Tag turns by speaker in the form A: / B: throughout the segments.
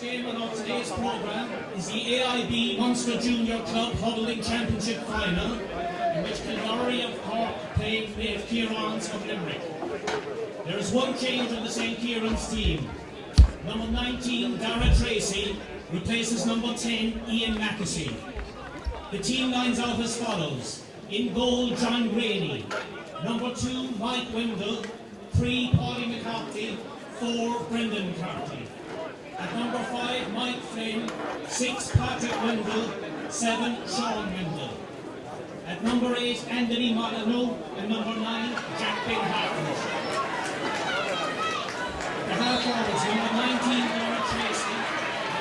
A: game of today's programme is the AIB Munster Junior Club Hurling Championship Final, in which KDY of Cork played St Kierans of Limerick. There is one change on the St Kierans team. Number 19, Dara Tracy, replaces number 10, Ian Mackesy. The team lines out as follows. In goal, John Graney. Number 2, Mike Wendell. 3, Paulie McCarthy. 4, Brendan McCarthy. At number 5, Mike Flynn. 6, Patrick Wendell. 7, Sean Wendell. At number 8, Anthony Molyneux. And number 9, Jack Ben Hartnett. The half forwards, number 19, Dara Tracy.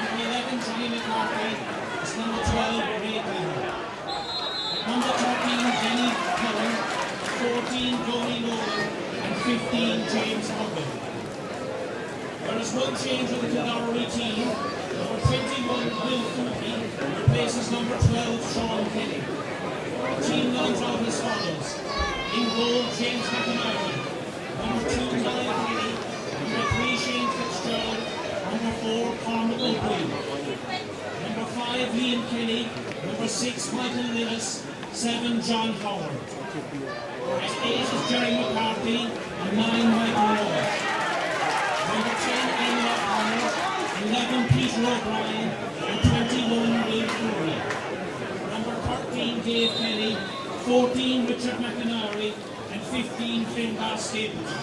A: Number 11, Johnny McCarthy. It's number 12, Ray Bell. At number 13, Jenny Cullen. 14, Tony Nolan. And 15, James Hogan. There is one change on the KDY team. Number 21, Will Fuki, replaces number 12, Sean Kelly. The team lines out as follows. In goal, James McIntyre. Number 2, Niall Kelly. Number 3, Shane Fitzgerald. Number 4, Cormac O'Quinn. Number 5, Liam Kelly. Number 6, Michael Lillis. 7, John Howard. At 8 is Jerry McCarthy. And 9, Michael Lord. Number 10, Emma O'Connor. 11, Peter O'Brien. And 21, Will Curry. Number 13, Dave Kelly. 14, Richard McIntyre. And 15, Finbar Stapleton.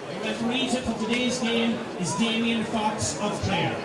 A: The referee for today's game is Damien Fox of Clare.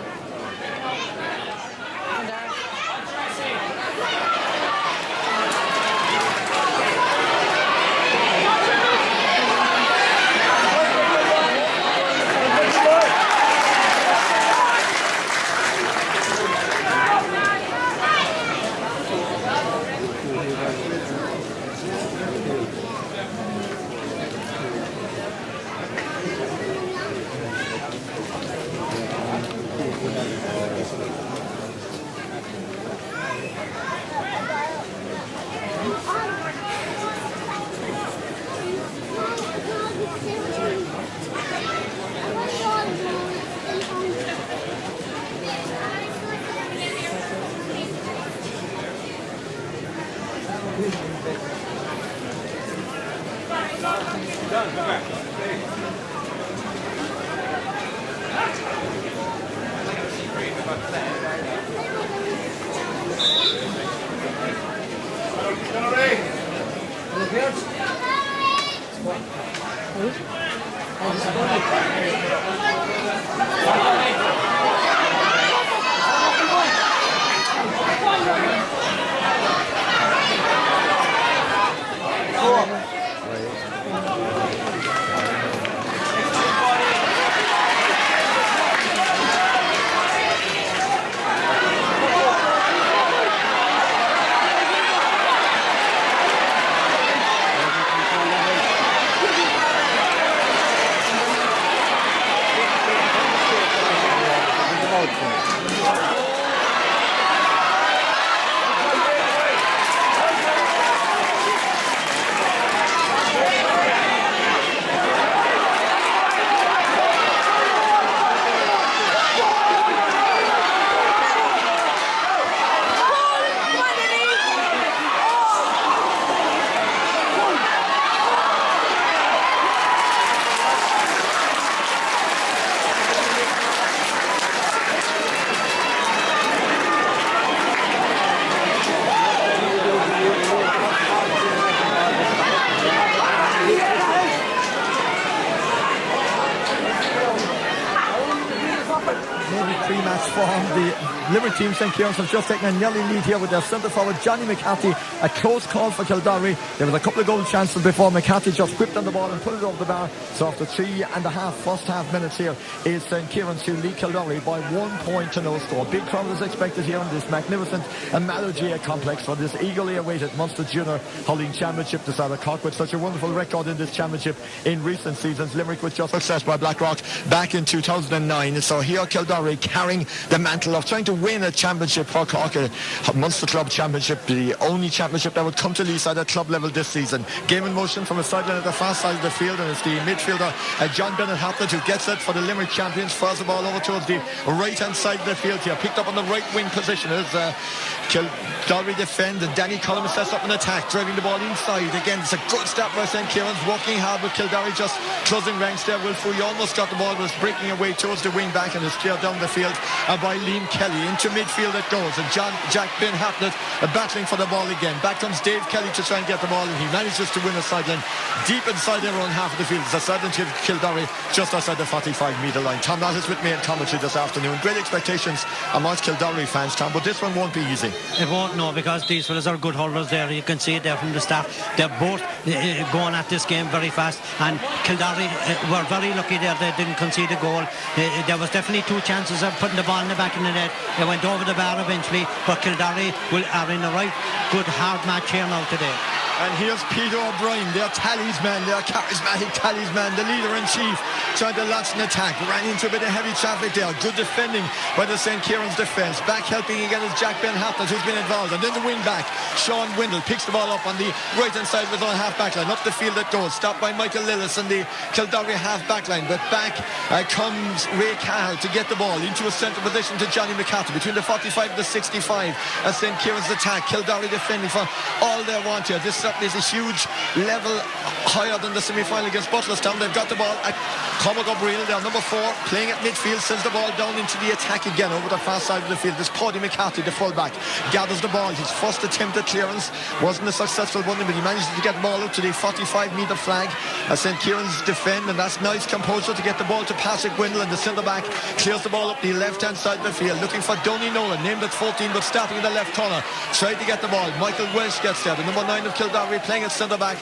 B: Limerick team, St Kierans, have just taken a nearly lead here with their centre forward Johnny McCarthy. A close call for KDY. There was a couple of goal chances before McCarthy just whipped on the ball and put it over the bar. So after 3.5 first half minutes here is St Kierans to lead KDY by 1 point to no score. Big crowd is expected here in this magnificent Mallogia complex for this eagerly awaited Munster Junior Hurling Championship decided. Cork with such a wonderful record in this championship in recent seasons. Limerick was just success by Blackrock back in 2009. So here KDY Kildare carrying the mantle of trying to win a championship for Cork, a Munster Club Championship, the only championship that would come to Leeside at club level this season. Game in motion from a sideline at the far side of the field, and it's the midfielder John Bennett Haplet who gets it for the Limerick champions. Fires the ball over towards the right hand side of the field here, picked up on the right wing position as Kildare defend, and Danny Cullum sets up an attack, driving the ball inside. Again, it's a good start by St Kierans, working hard with Kildare just closing ranks there. Will Fouille almost got the ball, was breaking away towards the wing back, and is cleared down the field by Liam Kelly. Into midfield it goes, and Jack Ben Haplet battling for the ball again. Back comes Dave Kelly to try and get the ball, and he manages to win a sideline deep inside their own half of the field. It's a sideline to Kildare just outside the 45 metre line. Tom Knott is with me in commentary this afternoon. Great expectations amongst Kildare fans, Tom, but this one won't be easy.
C: It won't, no, because these fellas are good hurlers there. You can see it there from the start. They're both going at this game very fast, and Kildare were very lucky there. They didn't concede a goal. There was definitely two chances of putting the ball in the back of the net. They went over the bar eventually, but Kildare are in a right good hard match here now today.
B: And here's Peter O'Brien, their talisman, their charismatic talisman, the leader-in-chief, trying to launch an attack. Ran into a bit of heavy traffic there. Good defending by the St Kierans defence. Back helping again is Jack Ben Haplet, who's been involved. And then the wing back, Sean Windle, picks the ball up on the right-hand side of his own half-back line. Up the field it goes. Stopped by Michael Lillis and the Kildare half-back line. But back comes Ray Cahill to get the ball into a centre position to Johnny McCarthy. Between the 45 and the 65 as St Kierans attack. Kildare defending for all they want here. This is a huge level higher than the semi-final against Butlerstown. They've got the ball at Cormac O'Brien, their number 4, playing at midfield, sends the ball down into the attack again over the far side of the field. This Paddy McCarthy, the fullback, gathers the ball. His first attempt at clearance wasn't a successful one, but he managed to get the ball up to the 45 metre flag as St Kierans defend, and that's nice composure to get the ball to Patrick Windle, and the centre-back clears the ball up the left-hand side of the field, looking for Donny Nolan, named at 14 but starting in the left corner. Tried to get the ball. Michael Welsh gets there, the number 9 of Kildare, playing at centre-back,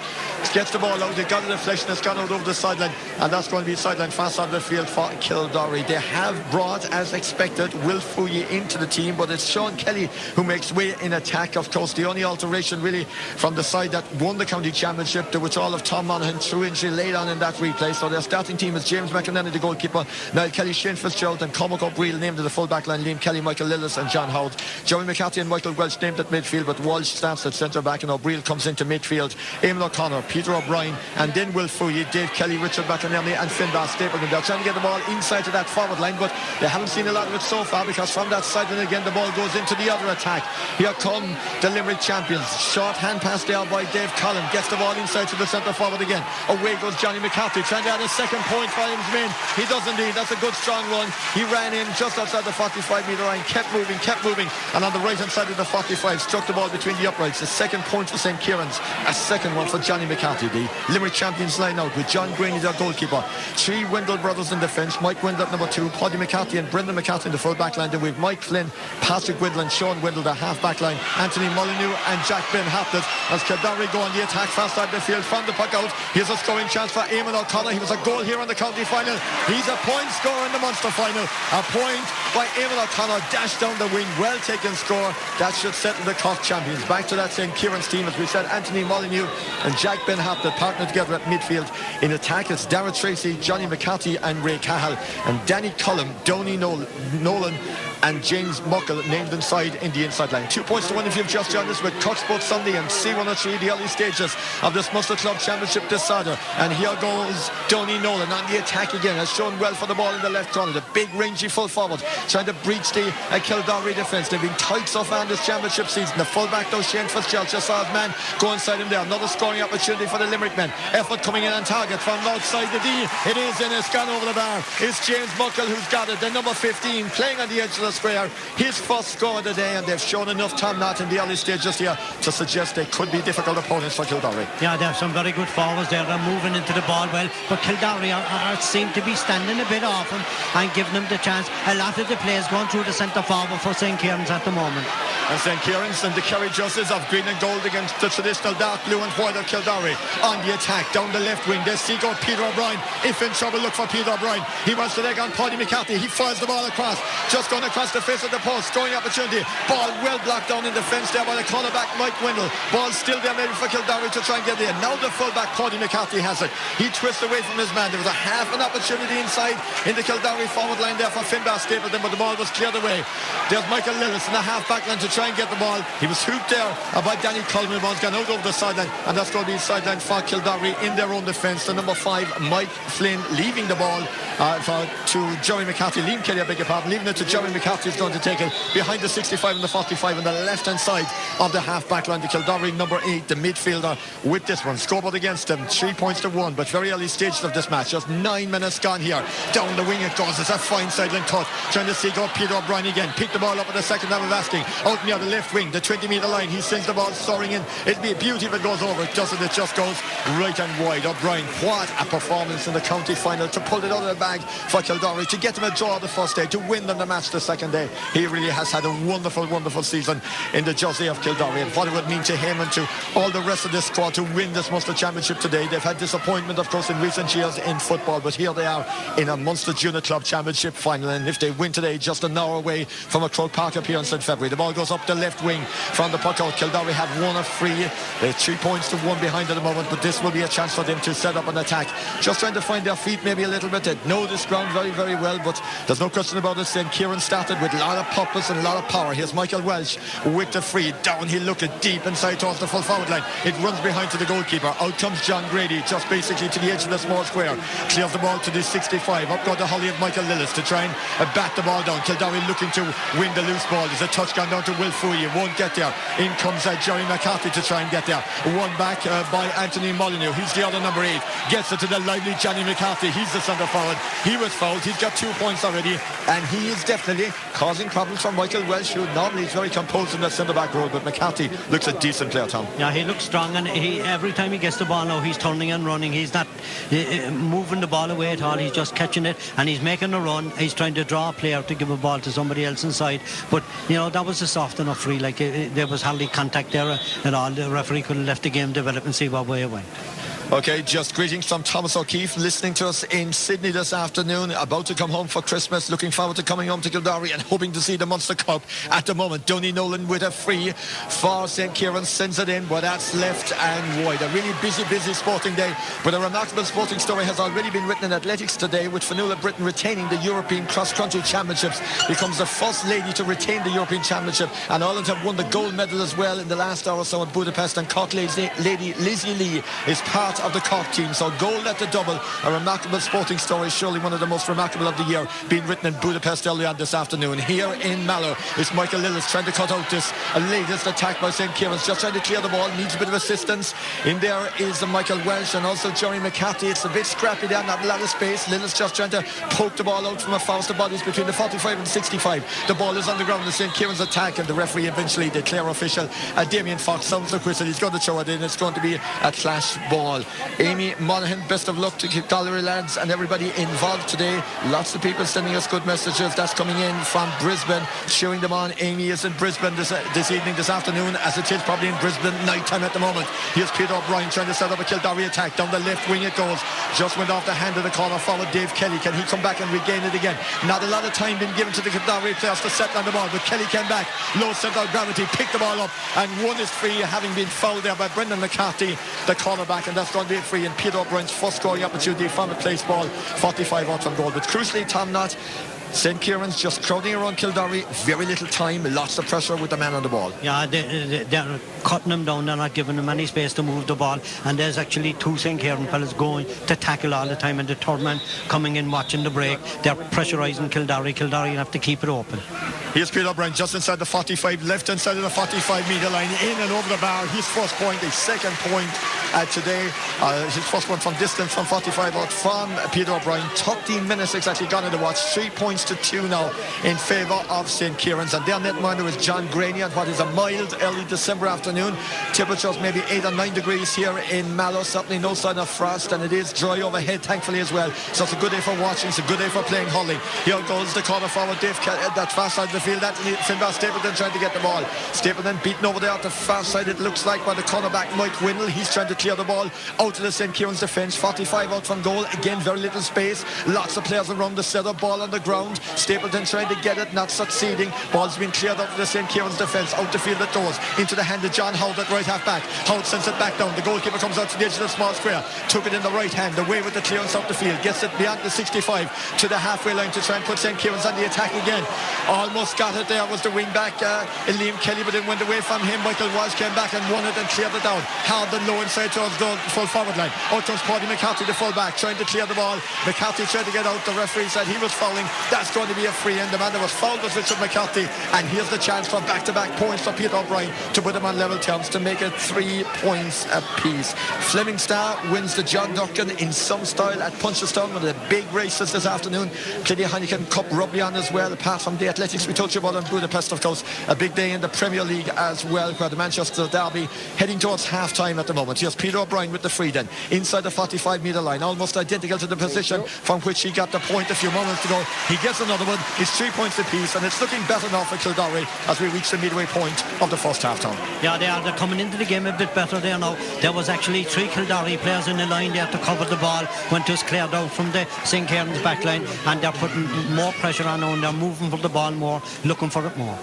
B: gets the ball out. They got a deflection, it's gone out over the sideline, and that's going to be sideline fast on the field for Kildare. They have brought, as expected, Will Fouille into the team, but it's Sean Kelly who makes way in attack. Of course, the only alteration really from the side that won the county championship, the withdrawal of Tom Monaghan through injury laid on in that replay. So their starting team is James McInerney, the goalkeeper, Niall Kelly, Shane Fitzgerald, and Cormac O'Brien named to the full back line, Liam Kelly, Michael Lillis and John Howard. Joey McCarthy and Michael Welch named at midfield, but Walsh starts at centre back and O'Brien comes into midfield. Eamon O'Connor, Peter O'Brien, and then Will Fouille, Dave Kelly, Richard McInerney and Finbar Stapleton. They're trying to get the ball inside to that forward line, but they haven't seen a lot of it so far, because from that side and again the ball goes into the other attack. Here come the Limerick champions. Short hand pass there by Dave Collin, gets the ball inside to the centre forward again. Away goes Johnny McCarthy, trying to add a second point for his men. He does indeed. That's a good strong run. He ran in just outside the 45 metre line, kept moving, and on the right hand side of the 45 struck the ball between the uprights. A second point for St Kierans, a second one for Johnny McCarthy. The Limerick champions line out with John Green as their goalkeeper, 3 Windle brothers in defence, Mike Windle at number 2, Paddy McCarthy and Brendan McCarthy in the full back line. Then we've Mike Flynn, Patrick Windle and Sean Windle the half back line, Anthony Molyneux and Jack Ben Haplet as Kildare go on the attack fast side of the field from the puck out. Here's a scoring chance for Eamon O'Connor. He was a goal here in the county final. He's a point scorer in the Munster final. A point by Eamon O'Connor, dashed down the wing, well taken score. That should settle the Cork champions. Back to that St Kierans team, as we said, Anthony Molyneux and Jack Ben Haplet partnered together at midfield. In attack it's Darragh Tracy, Johnny McCarthy and Ray Cahill, and Danny Cullum, Donny Nolan and James Muckle named inside in the inside line. 2 points to 1 if you've just joined us with Cutsboat Sunday and C103, the early stages of this Munster Club Championship this Saturday. And here goes Donny Nolan on the attack again, has shown well for the ball in the left corner. The big rangy full forward trying to breach the Kildare defence. They've been tight so far in this championship season. The full back though, Shane Fitzgerald, just saw his man go inside him there. Another scoring opportunity for the Limerick men. Effort coming in on target from outside the D. It is in, it's gone over the bar. It's James Muckle who's got it, the number 15, playing on the edge of the square. His first score of the day, and they've shown enough Tom Knott in the early stages here to suggest they could be difficult opponents for Kildare.
C: Yeah, there are some very good forwards there. They're moving into the ball well, but Kildare seem to be standing a bit off and giving them the chance. A lot of the players going through the centre forward for St Kierans at the moment.
B: And St Kierans and the Kerry Justice of green and gold against the traditional dark blue and white of Kildare. On the attack, down the left wing, there's Seagull Peter O'Brien. If in trouble, look for Peter O'Brien. He wants to leg on Paddy McCarthy. He fires the ball across, just going across the face of the post, scoring opportunity. Ball well blocked down in defence there by the cornerback Mike Wendell. Ball still there maybe for Kildare to try and get there. Now the fullback Paddy McCarthy has it. He twists away from his man. There was a half an opportunity inside in the Kildare forward line there for Finbar Stapleton, but the ball was cleared away. There's Michael Lillis in the half back line to try and get the ball. He was hooped there by Danny Coleman. The ball's gone out over the sideline, and that's going to be sideline for Kildare in their own defence. The number 5 Mike Flynn leaving the ball to Jerry McCarthy. Liam Kelly, I beg your pardon, leaving it to Jerry McCarthy is going to take it behind the 65 and the 45 on the left hand side of the half back line. The Kildare number 8, the midfielder, with this one. Scoreboard against them, 3 points to 1, but very early stages of this match. Just 9 minutes gone here. Down the wing it goes. It's a fine sideline cut. Trying to see go Peter O'Brien again. Pick the ball up at the second time of asking. Out near the left wing, the 20-metre line. He sends the ball soaring in. It'd be a beauty if it goes over. It doesn't. It just goes right and wide. O'Brien, what a performance in the county final to pull it out of the bag for Kildare, to get them a draw the first day, to win them the match the second day. He really has had a wonderful, wonderful season in the jersey of Kildare, and what it would mean to him and to all the rest of this squad to win this Munster Championship today. They've had disappointment, of course, in recent years in football, but here they are in a Munster Junior Club Championship final, and if they win today, just an hour away from a Croke Park appearance in February. The ball goes up the left wing from the puck out. Kildare have won a free. They're 3 points to 1 behind at the moment, but this will be a chance for them to set up an attack. Just trying to find their feet maybe a little bit. They know this ground very, very well, but there's no question about it. St Kierans started with a lot of purpose and a lot of power. Here's Michael Welsh with the free. Down he looked it deep inside towards the full forward line. It runs behind to the goalkeeper. Out comes John Grady, just basically to the edge of the small square. Clears the ball to the 65. Up go the Holly of Michael Lillis to try and bat the ball down. Kildare looking to win the loose ball. There's a touch gone down to Will Fouye. Won't get there. In comes Jerry McCarthy to try and get there. One back by Anthony Molyneux. He's the other number 8. Gets it to the lively Johnny McCarthy. He's the centre forward. He was fouled. He's got 2 points already, and he is definitely causing problems for Michael Welsh, who normally is very composed in that centre back role, but McCarthy looks a decent player, Tom.
C: Yeah, he looks strong, and every time he gets the ball now, he's turning and running. He's not moving the ball away at all. He's just catching it, and he's making a run. He's trying to draw a player to give a ball to somebody else inside, but you know, that was a soft enough free. Like there was hardly contact there at all. The referee could have left the game develop and see what way it went.
B: Okay, just greetings from Thomas O'Keefe, listening to us in Sydney this afternoon, about to come home for Christmas, looking forward to coming home to Kildare and hoping to see the Munster Cup. At the moment, Donny Nolan with a free for St Kierans, sends it in, but that's left and wide. A really busy sporting day, but a remarkable sporting story has already been written in athletics today, with Fionnuala Britain retaining the European Cross Country Championships, becomes the first lady to retain the European Championship, and Ireland have won the gold medal as well in the last hour or so in Budapest, and Cork lady Lizzie Lee is part of the Cork team. So gold at the double, a remarkable sporting story, surely one of the most remarkable of the year, being written in Budapest earlier on this afternoon. Here in Mallow is Michael Lillis trying to cut out this latest attack by St Kierans, just trying to clear the ball, needs a bit of assistance. In there is Michael Welsh and also Jerry McCarthy. It's a bit scrappy there, not a lot of space. Lillis just trying to poke the ball out from a fast of bodies between the 45 and 65. The ball is on the ground, the St Kierans attack, and the referee eventually, the clear official, Damien Fox, sounds the whistle. He's going to throw it in. It's going to be a clash ball. Amy Monaghan, best of luck to Kildare lads and everybody involved today. Lots of people sending us good messages. That's coming in from Brisbane, cheering them on. Amy is in Brisbane this evening, this afternoon, as it is probably in Brisbane night time at the moment. Here's Peter O'Brien trying to set up a Kildare attack. Down the left wing it goes. Just went off the hand of the corner forward Dave Kelly. Can he come back and regain it again? Not a lot of time been given to the Kildare players to settle on the ball, but Kelly came back. Low central gravity, picked the ball up and won his free, having been fouled there by Brendan McCarthy, the cornerback, and that's going to be a free. And Peter O'Brien's first scoring opportunity from a place ball, 45 out from goal. But crucially, Tom Knott, St Kierans just crowding around Kildare, very little time, lots of pressure with the man on the ball.
C: Yeah, they're cutting him down, they're not giving him any space to move the ball, and there's actually 2 St Kieran fellas going to tackle all the time, and the third man coming in watching the break. They're pressurising Kildare. Kildare have to keep it open.
B: Here's Peter O'Brien just inside the 45, left inside of the 45 metre line, in and over the bar. His first point, his second point today. His first one from distance from 45 out from Peter O'Brien. 13 minutes exactly gone in the watch. 3 points to 2 now in favour of St Kierans. And their netminder is John Graney on what is a mild early December afternoon. Temperatures maybe 8 or 9 degrees here in Mallow. Certainly no sign of frost, and it is dry overhead thankfully as well. So it's a good day for watching. It's a good day for playing hurling. Here goes the corner forward Dave that far side of the field. Anthony Finbar Stapleton trying to get the ball. Stapleton beaten over there at the far side, it looks like, by the cornerback Mike Windle. He's trying to clear the ball out to the St Kierans defence. 45 out from goal. Again, very little space. Lots of players around the setup. Ball on the ground. Stapleton trying to get it, not succeeding. Ball's been cleared out to the St Kierans defence. Out the field it goes. Into the hand of John Howard at right half back. Howard sends it back down. The goalkeeper comes out to the edge of the small square. Took it in the right hand. Away with the clearance out the field. Gets it beyond the 65 to the halfway line to try and put St Kierans on the attack again. Almost got it there was the wing back Liam Kelly, but it went away from him. Michael Walsh came back and won it and cleared it down. Hard and low inside towards the full forward line. Out comes Paddy McCarthy, the full back, trying to clear the ball. McCarthy tried to get out. The referee said he was fouling. That's going to be a free, and the man that was fouled was Richard McCarthy. And here's the chance for back-to-back points for Peter O'Brien to put him on level terms to make it 3 points apiece. Fleming Star wins the John Durkin in some style at Punchestown, one of the big races this afternoon. Plenty of Heineken Cup rugby on as well, apart from the athletics we told you about in Budapest, of course. A big day in the Premier League as well, where the Manchester Derby heading towards half-time at the moment. Here's Peter O'Brien with the free then, inside the 45-metre line, almost identical to the position from which he got the point a few moments ago. He gets another one. It's 3 points apiece, and it's looking better now for Kildare as we reach the midway point of the first half-time.
C: Yeah, they're coming into the game a bit better there now. There was actually 3 Kildare players in the line there to cover the ball when it was cleared out from the St Kierans back line, and they're putting more pressure on and they're moving for the ball more, looking for it more.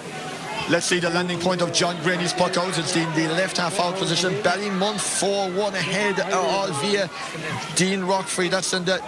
B: Let's see the landing point of John Graney's puck out. It's in the left half out position. Ballymun 4-1 ahead, all via Dean Rockfree. That's in the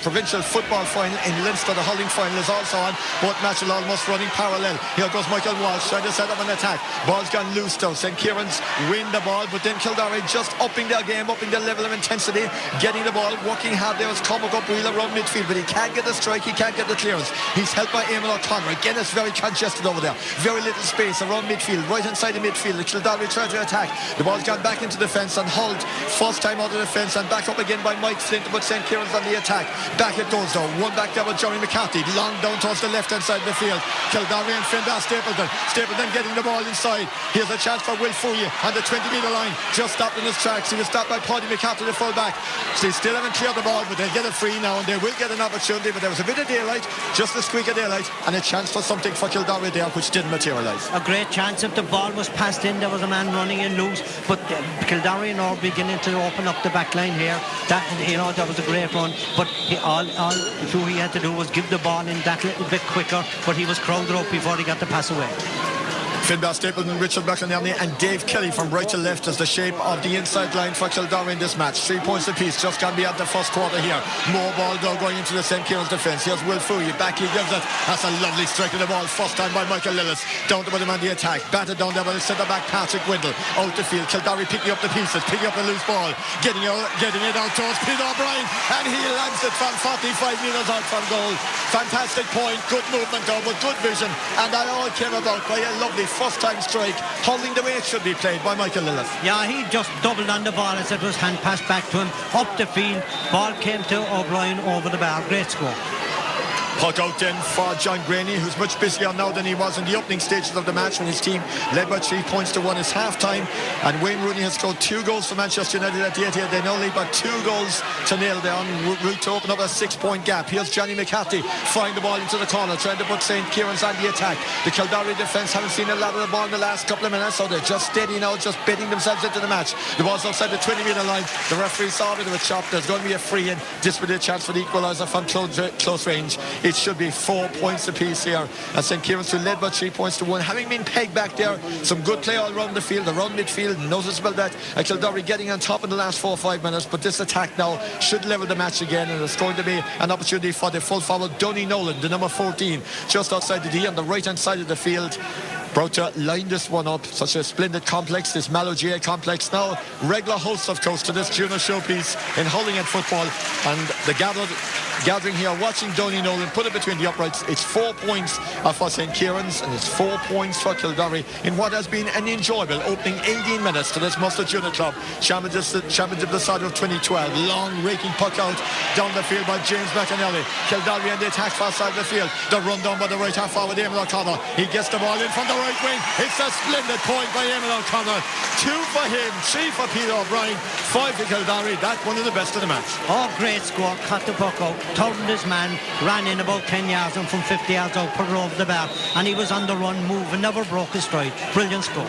B: provincial football final in Leinster. The hurling final is also on. Both matches almost running parallel. Here goes Michael Walsh trying to set up an attack. Ball's gone loose though. St Kierans win the ball, but then Kildare just upping their game, upping their level of intensity, getting the ball, working hard. There was Cormac Wheel around midfield, but he can't get the strike, he can't get the clearance. He's helped by Eamon O'Connor. Again, it's very congested over there. Very little space around midfield, right inside the midfield. The Kildare trying to attack. The ball's gone back into the fence and Hulled first time out of the fence and back up again by Mike Flint to put St Kierans on the attack. Back it goes though. One back there with Johnny McCarthy. Long down towards the left hand side of the field. Kildare and Finbar Stapleton. Stapleton getting the ball inside. Here's a chance for Will Fouye on the 20-metre line. Just stopped in his tracks. He was stopped by Paddy McCarthy, the full back. So they still haven't cleared the ball, but they'll get it free now and they will get an opportunity. But there was a bit of daylight, just a squeak of daylight, and a chance for something for Kildare there, which didn't materialise.
C: A great chance. If the ball was passed in, there was a man running in loose, but Kildare are beginning to open up the back line here. That was a great run, but all he had to do was give the ball in that little bit quicker, but he was crowded up before he got the pass away.
B: Finbar Stapleton, Richard McInerney and Dave Kelly from right to left as the shape of the inside line for Kildare in this match. 3 points apiece, just gone beyond the first quarter here. More ball though going into the St Kierans defence. Here's Will Fouye, back he gives it. That's a lovely strike of the ball, first time by Michael Lillis. Down to put him on the attack, batted down there by the centre back Patrick Windle. Out the field, Kildare picking up the pieces, picking up a loose ball, getting it out towards Peter O'Brien, and he lands it from 45 metres out from goal. Fantastic point, good movement though, with good vision, and that all came about by a lovely first time strike, holding the way it should be played by Michael Lillis.
C: Yeah, he just doubled on the ball as it was hand passed back to him up the field. Ball came to O'Brien over the bar. Great score.
B: Puck out then for John Graney, who's much busier now than he was in the opening stages of the match when his team led by 3 points to 1 is half-time, and Wayne Rooney has scored 2 goals for Manchester United at the Etihad. They now lead by 2 goals to nil. They're on route to open up a 6-point gap. Here's Johnny McCarthy firing the ball into the corner, trying to put St Kierans on the attack. The Kildare defence haven't seen a lot of the ball in the last couple of minutes, so they're just steady now, just bedding themselves into the match. The ball's outside the 20-metre line. The referee saw a bit of a chop. There's going to be a free in. This will be a chance for the equaliser from close range. It should be 4 points apiece here. And St Kierans who led by 3 points to 1, having been pegged back there. Some good play all around the field, around midfield. Noticeable that Kildare getting on top in the last 4 or 5 minutes, but this attack now should level the match again, and it's going to be an opportunity for the full forward Donny Nolan, the number 14, just outside the D on the right hand side of the field. Brought to line this one up. Such a splendid complex, this Mallow GA complex. Now regular host, of course, to this junior showpiece in hurling and football, and the gathered gathering here, watching Donny Nolan put it between the uprights. It's 4 points for St Kierans, and it's 4 points for Kildare in what has been an enjoyable opening 18 minutes to this Munster Junior Club Championship decided of 2012. Long raking puck out down the field by James McAnally. Kildare and the attack far side of the field. The run down by the right half forward Eamon O'Connor. He gets the ball in from the right wing. It's a splendid point by Eamon O'Connor. 2 for him, 3 for Peter O'Brien, 5 for Kildare. That's one of the best of the match.
C: Oh, great score. Cut the puck out, turned his man, ran in about 10 yards and from 50 yards out, put it over the bar, and he was on the run, moving, never broke his stride. Brilliant score.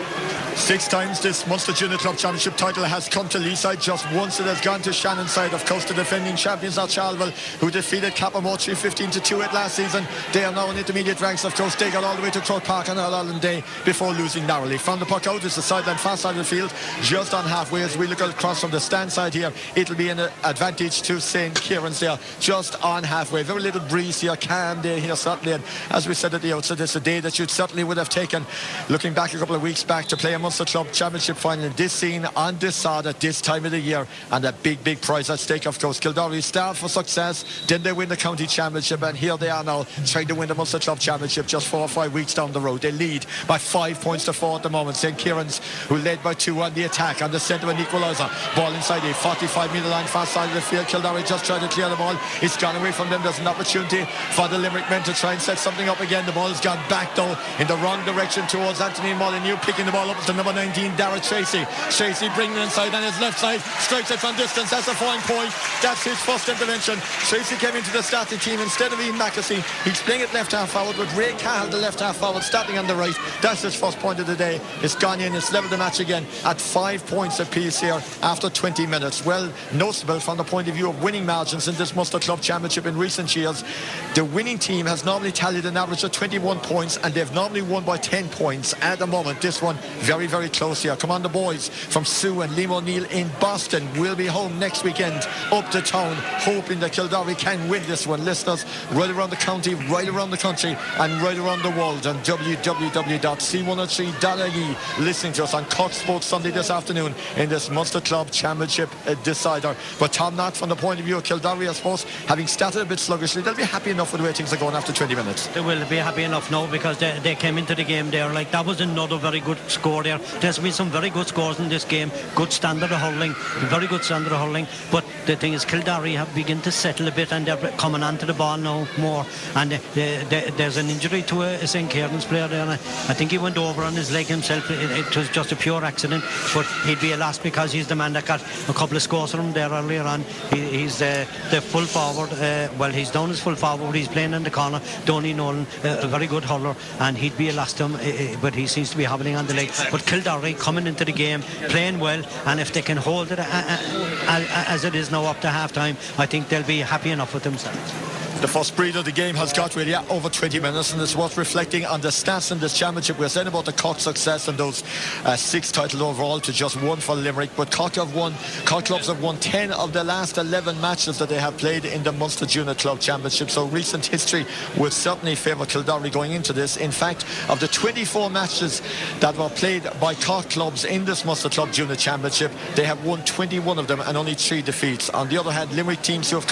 B: 6 times this Munster Junior Club Championship title has come to Leeside. Just once it has gone to Shannon's side. Of course, the defending champions are Charleville, who defeated Clappermore 3-15-2 last season. They are now in intermediate ranks. Of course, they got all the way to Croke Park on All-Ireland Day before losing narrowly. From the puck out is the sideline, far side of the field, just on halfway. As we look across from the stand side here, it'll be an advantage to St Kierans there, just on halfway. Very little breeze here, calm day here certainly. And as we said at the outset, it's a day that you certainly would have taken, looking back a couple of weeks back, to play a Munster Club Championship final in this scene, on this sod at this time of the year, and a big prize at stake. Of course, Kildare started for success, then they win the county championship, and here they are now trying to win the Munster Club Championship just 4 or 5 weeks down the road. They lead by 5 points to 4 at the moment. St Kierans, who led by 2 on the attack, on the centre, an equaliser. Ball inside the 45-metre line, far side of the field. Kildare just tried to clear the ball. It's gone away from them. There's an opportunity for the Limerick men to try and set something up again. The ball has gone back though in the wrong direction towards Anthony Molyneux, picking the ball up to number 19, Darragh Tracy. Tracy bringing it inside on his left side, strikes it from distance. That's a fine point. That's his first intervention. Tracy came into the starting team instead of Ian McAsey. He's playing at left half forward with Ray Cahill, the left half forward, starting on the right. That's his first point of the day. It's gone in. It's leveled the match again at 5 points apiece here after 20 minutes. Well noticeable from the point of view of winning margins in this Munster Club Championship in recent years. The winning team has normally tallied an average of 21 points, and they've normally won by 10 points. At the moment, this one very close here. Come on, the boys from Sue and Liam O'Neill in Boston will be home next weekend up to town, hoping that Kildare can win this one. Listeners right around the county, right around the country, and right around the world on www.c103.ie, listening to us on Cork Sports Sunday this afternoon in this Munster Club Championship decider. But Tom Knott, from the point of view of Kildare, I suppose, having started a bit sluggishly, they'll be happy enough with the way things are going after 20 minutes.
C: They will be happy enough now, because they came into the game there like that was another very good score there. There's been some very good scores in this game, good standard of hurling, very good standard of hurling. But the thing is, Kildare have begun to settle a bit, and they're coming onto the ball now more. And there's an injury to a St Kierans player there, and I think he went over on his leg himself. It was just a pure accident, but he'd be a loss because he's the man that got a couple of scores from there earlier on. He's the full forward. Well, he's down as full forward. He's playing in the corner. Donny Nolan, a very good hurler, and he'd be a loss to him, but he seems to be hobbling on the leg. But Kildare coming into the game, playing well, and if they can hold it as it is now up to half time, I think they'll be happy enough with themselves.
B: The first breed of the game has got really over 20 minutes, and it's worth reflecting on the stats in this championship. We're saying about the Cork success and those 6 titles overall to just 1 for Limerick, but Cork clubs have won 10 of the last 11 matches that they have played in the Munster Junior Club Championship. So recent history would certainly favour Kildare going into this. In fact, of the 24 matches that were played by Cork clubs in this Munster Club Junior Championship, they have won 21 of them and only 3 defeats. On the other hand, Limerick teams who have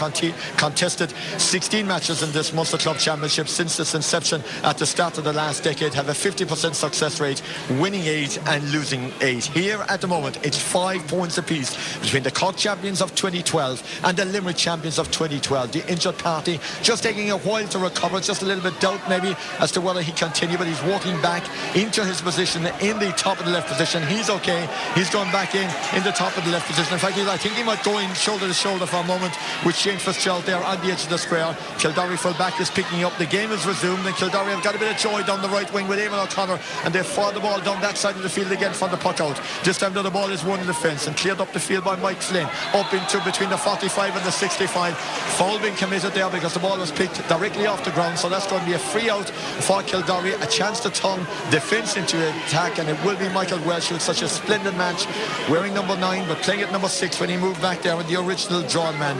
B: contested 16 matches in this Munster Club Championship since its inception at the start of the last decade have a 50% success rate, winning 8 and losing 8. Here at the moment, it's 5 points apiece between the Cork champions of 2012 and the Limerick champions of 2012. The injured party just taking a while to recover, just a little bit doubt maybe as to whether he continue, but he's walking back into his position in the top of the left position. He's okay. He's going back in the top of the left position. In fact, I think he might go in shoulder to shoulder for a moment with Shane Fitzgerald there on the edge of the square. Kildare full back is picking up. The game is resumed, and Kildare have got a bit of joy down the right wing with Eamon O'Connor, and they fought the ball down that side of the field again from the puck out. This time though, the ball is won in the fence and cleared up the field by Mike Flynn, up into between the 45 and the 65. Foul being committed there because the ball was picked directly off the ground, so that's going to be a free out for Kildare, a chance to turn defence into attack, and it will be Michael Welsh with such a splendid match, wearing number 9 but playing at number 6 when he moved back there with the original drawn man.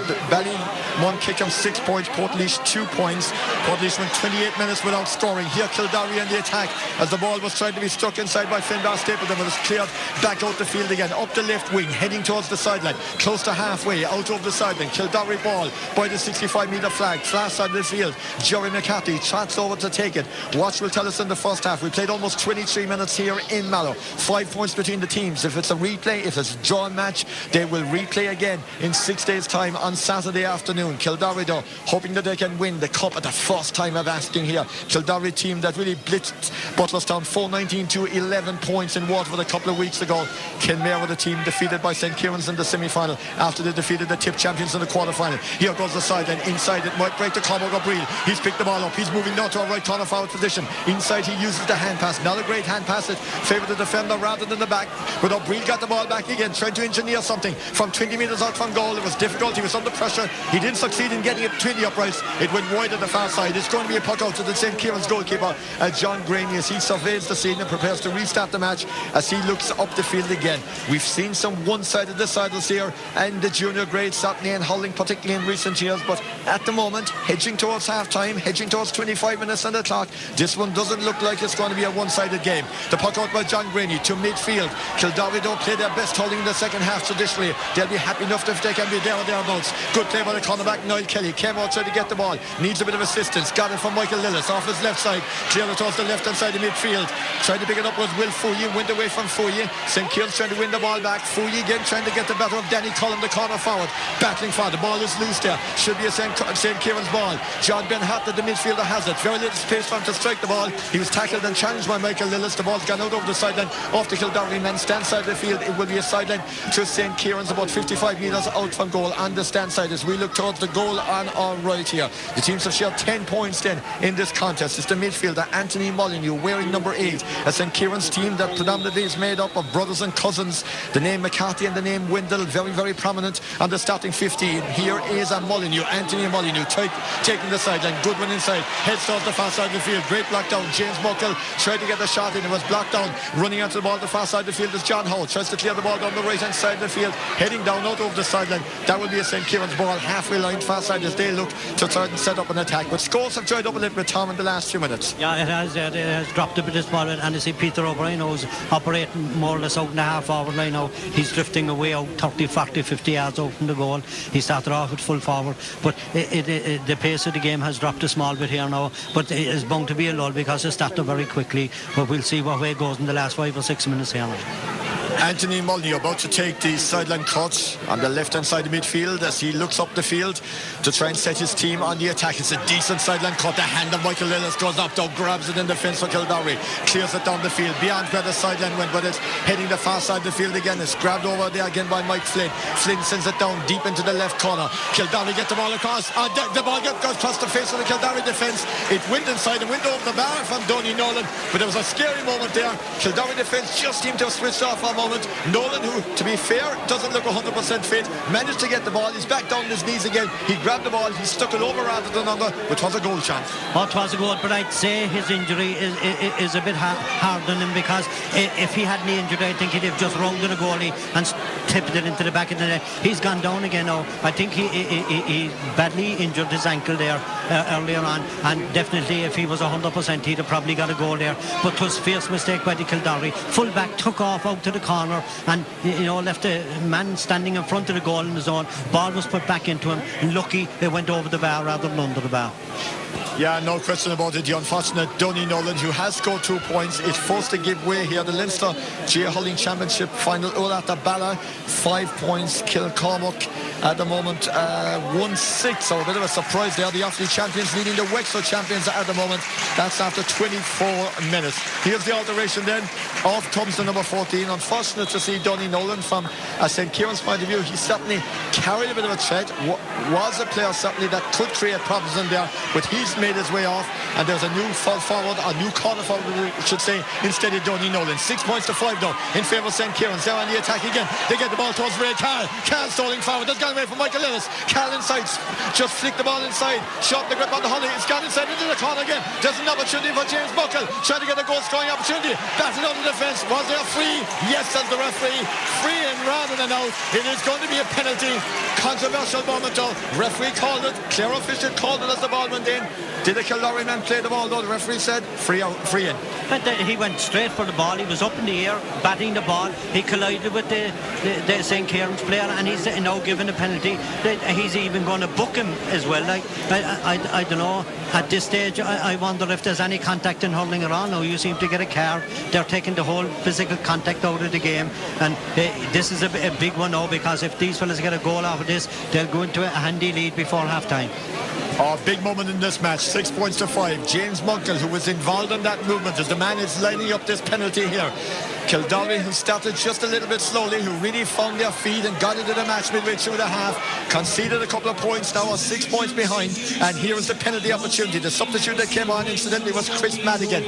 B: Munkickham 6 points, Portlaoise 2 points. Portlaoise went 28 minutes without scoring. Here Kildare in the attack as the ball was trying to be struck inside by Finbar Stapleton, but it's cleared back out the field again, up the left wing, heading towards the sideline, close to halfway, out over the sideline. Kildare ball by the 65-metre flag, far side of the field. Jerry McCarthy trots over to take it. Watch will tell us in the first half. We played almost 23 minutes here in Mallow. 5 points between the teams. If it's a replay, if it's a draw match, they will replay again in 6 days' time on Saturday afternoon. Kildare though, hoping that they can win the cup at the first time of asking here. Kildare team that really blitzed Butlerstown 4-19 to 11 points in Waterford a couple of weeks ago. Kenmare were the team defeated by St Kierans in the semi-final after they defeated the tip champions in the quarter-final. Here goes the sideline. Inside it might break to Cormac O'Brien. He's picked the ball up. He's moving now to a right corner forward position. Inside he uses the hand pass. Not a great hand pass. It favoured the defender rather than the back. But O'Brien got the ball back again, trying to engineer something from 20 metres out from goal. It was difficult. He was under pressure. He didn't succeed in getting it between the uprights. It went wide at the far side. It's going to be a puck out to the St Kierans goalkeeper, John Graney, as he surveys the scene and prepares to restart the match as he looks up the field again. We've seen some one-sided decidals here and the junior grade certainly in hurling, particularly in recent years, but at the moment, hedging towards half-time, hedging towards 25 minutes on the clock, this one doesn't look like it's going to be a one-sided game. The puck out by John Graney to midfield. Kildare don't play their best hurling in the second half traditionally. They'll be happy enough if they can be there or thereabouts. Good play by the cornerback Niall Kelly. Came out trying to get the ball. Needs a bit of assistance. Got it from Michael Lillis off his left side. Cleared it towards the left-hand side of midfield. Trying to pick it up was Will Fouye. Went away from Fouye. St. Kierans trying to win the ball back. Fouye again trying to get the better of Danny Cullen, the corner forward. Battling for the ball is loose there. Should be a St. Kierans ball. John Ben Hart, the midfielder, has it. Very little space for him to strike the ball. He was tackled and challenged by Michael Lillis. The ball's gone out over the sideline off the Kildare men. Stand side of the field. It will be a sideline to St. Kierans, about 55 metres out from goal on the stand side as we look towards the goal on our right here. The teams have shared 10 points then in this contest. It's the midfielder Anthony Molyneux wearing number 8. A St. Kierans team that predominantly is made up of brothers and cousins. The name McCarthy and the name Wendell very, very prominent on the starting 15. Here is a Molyneux, Anthony Molyneux taking the sideline. Goodwin inside, heads towards the far side of the field. Great block down. James Muckle tried to get the shot in. It was blocked down. Running onto the ball the far side of the field is John Howe. Tries to clear the ball down the right hand side of the field. Heading down out over the sideline. That will be a St. Kierans ball halfway line far side as they look to try and set up an attack. But scores have dried up a little bit, Tom, in the last few minutes.
C: Yeah, it has dropped a bit of ball, and you see Peter O'Brien who's operating more or less out in the half forward line now. He's drifting away out 30, 40, 50 yards out from the goal. He started off with full forward, but the pace of the game has dropped a small bit here now, but it is bound to be a lull because it started very quickly. But we'll see what way it goes in the last 5 or 6 minutes here now.
B: Anthony Molyneux about to take the sideline cut on the left-hand side of midfield as he looks up the field to try and set his team on the attack. It's a decent sideline cut. The hand of Michael Lillis goes up, though, grabs it in defence for Kildare, clears it down the field beyond where the sideline went, but it's heading the far side of the field again. It's grabbed over there again by Mike Flynn. Flynn sends it down deep into the left corner. Kildare get the ball across. The ball goes across the face of the Kildare defence. It went inside and went over the bar from Donny Nolan, but there was a scary moment there. Kildare defence just seemed to have switched off for a moment. Nolan, who, to be fair, doesn't look 100% fit, managed to get the ball. He's back down on his knees again. He grabbed the ball. He stuck it over rather than under, which was a goal chance.
C: Oh, it was a goal, but I'd say his injury is a bit hard on him, because if he had any injury, I think he'd have just rounded the goalie and tipped it into the back of the net. He's gone down again now. I think he badly injured his ankle there earlier on, and definitely if he was 100% he'd have probably got a goal there. But it was a fierce mistake by the Kildare. Full back took off out to the corner and left a man standing in front of the goal in the zone. Ball was put back into him, and lucky it went over the bar rather than under the bar.
B: Yeah, no question about it. The unfortunate Donny Nolan, who has scored 2 points, is forced to give way here. The Leinster GA Hurling Championship final, Ulata Bala, 5 points. Kilcormac at the moment 1-6, so a bit of a surprise there. The Offaly champions leading the Wexford champions at the moment. That's after 24 minutes. Here's the alteration then. Off comes the number 14. Unfortunate to see Donny Nolan from a St Kierans point of view. He certainly carried a bit of a threat. Was a player certainly that could create problems in there, but he's made his way off, and there's a new full forward, a new corner forward, I should say, instead of Donny Nolan. 6 points to 5 now in favour of St Kierans. They're on the attack again. They get the ball towards Ray Carl. Carl stalling forward. That's gone away from Michael Ellis. Carl inside, just flicked the ball inside. Shot the grip on the Holly. It's gone inside into the corner again. There's an opportunity for James Buckle, trying to get a goal scoring opportunity. Batted on the defence. Was there a free? Yes, says the referee. Free in rather than out. It is going to be a penalty. Controversial moment though. Referee called it. Clear official called it as the ball went in. Did the Kildare man play the ball though? The referee said free out, free in.
C: But he went straight for the ball. He was up in the air, batting the ball. He collided with the St Kierans player, and he's now given a penalty. He's even going to book him as well. Like I don't know. At this stage, I wonder if there's any contact in hurling around. Now you seem to get a car. They're taking the whole physical contact out of the game, and this is a big one now, because if these fellas get a goal off of this, they'll go into a handy lead before half time.
B: Oh, big moment in this match. 6 points to 5. James Munkle, who was involved in that movement, as the man is lining up this penalty here. Kildare, who started just a little bit slowly, who really found their feet and got into the match midway through the half, conceded a couple of points, now are 6 points behind, and here is the penalty opportunity. The substitute that came on incidentally was Chris Madigan.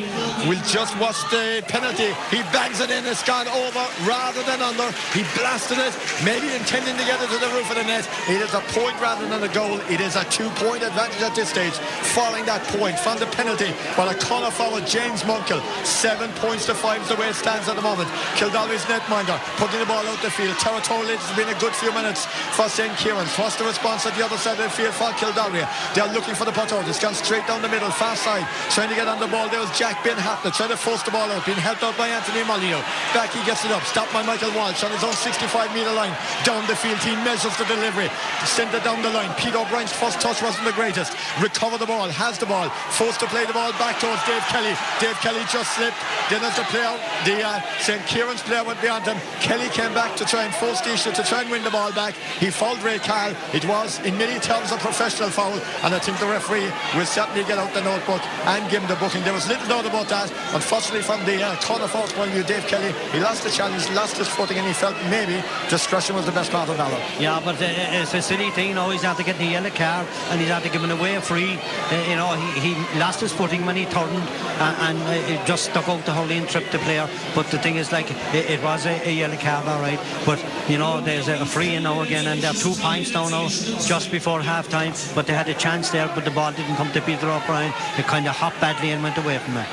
B: We'll just watch the penalty. He bangs it in. It's gone over rather than under. He blasted it, maybe intending to get it to the roof of the net. It is a point rather than a goal. It is a 2-point advantage at this stage, following that point from the penalty by the corner forward James Munkle. 7 points to 5 is the way it stands at the moment. Kildare's netminder putting the ball out the field. Territorial, it's been a good few minutes for St Kierans. What's the response at the other side of the field for Kildare? They're looking for the putt out. It's gone straight down the middle, far side, trying to get on the ball. There was Jack Ben Hapner trying to force the ball out, being helped out by Anthony Molyneux. Back he gets it up, stopped by Michael Walsh on his own 65-metre line. Down the field, he measures the delivery, sent it down the line. Pete O'Brien's first touch wasn't the greatest. Recover the ball, has the ball, forced to play the ball back towards Dave Kelly. Dave Kelly just slipped. Then as the player, the St Kierans player went beyond him. Kelly came back to try and force the issue, to try and win the ball back. He fouled Ray Carl. It was in many terms a professional foul, and I think the referee will certainly get out the notebook and give him the booking. There was little doubt about that. Unfortunately, from the corner forward point of view, Dave Kelly, he lost the challenge, lost his footing, and he felt maybe discretion was the best part of valor.
C: Yeah, but it's a silly thing. He's had to get the yellow card, and he's had to give him away free. He lost his footing when he turned, and it just stuck out the hurling, tripped the player. But the thing is, like, it was a yellow card, all right. But there's a free now again, and they're 2 points now just before half time. But they had a chance there, but the ball didn't come to Peter O'Brien. It kind of hopped badly and went away from it.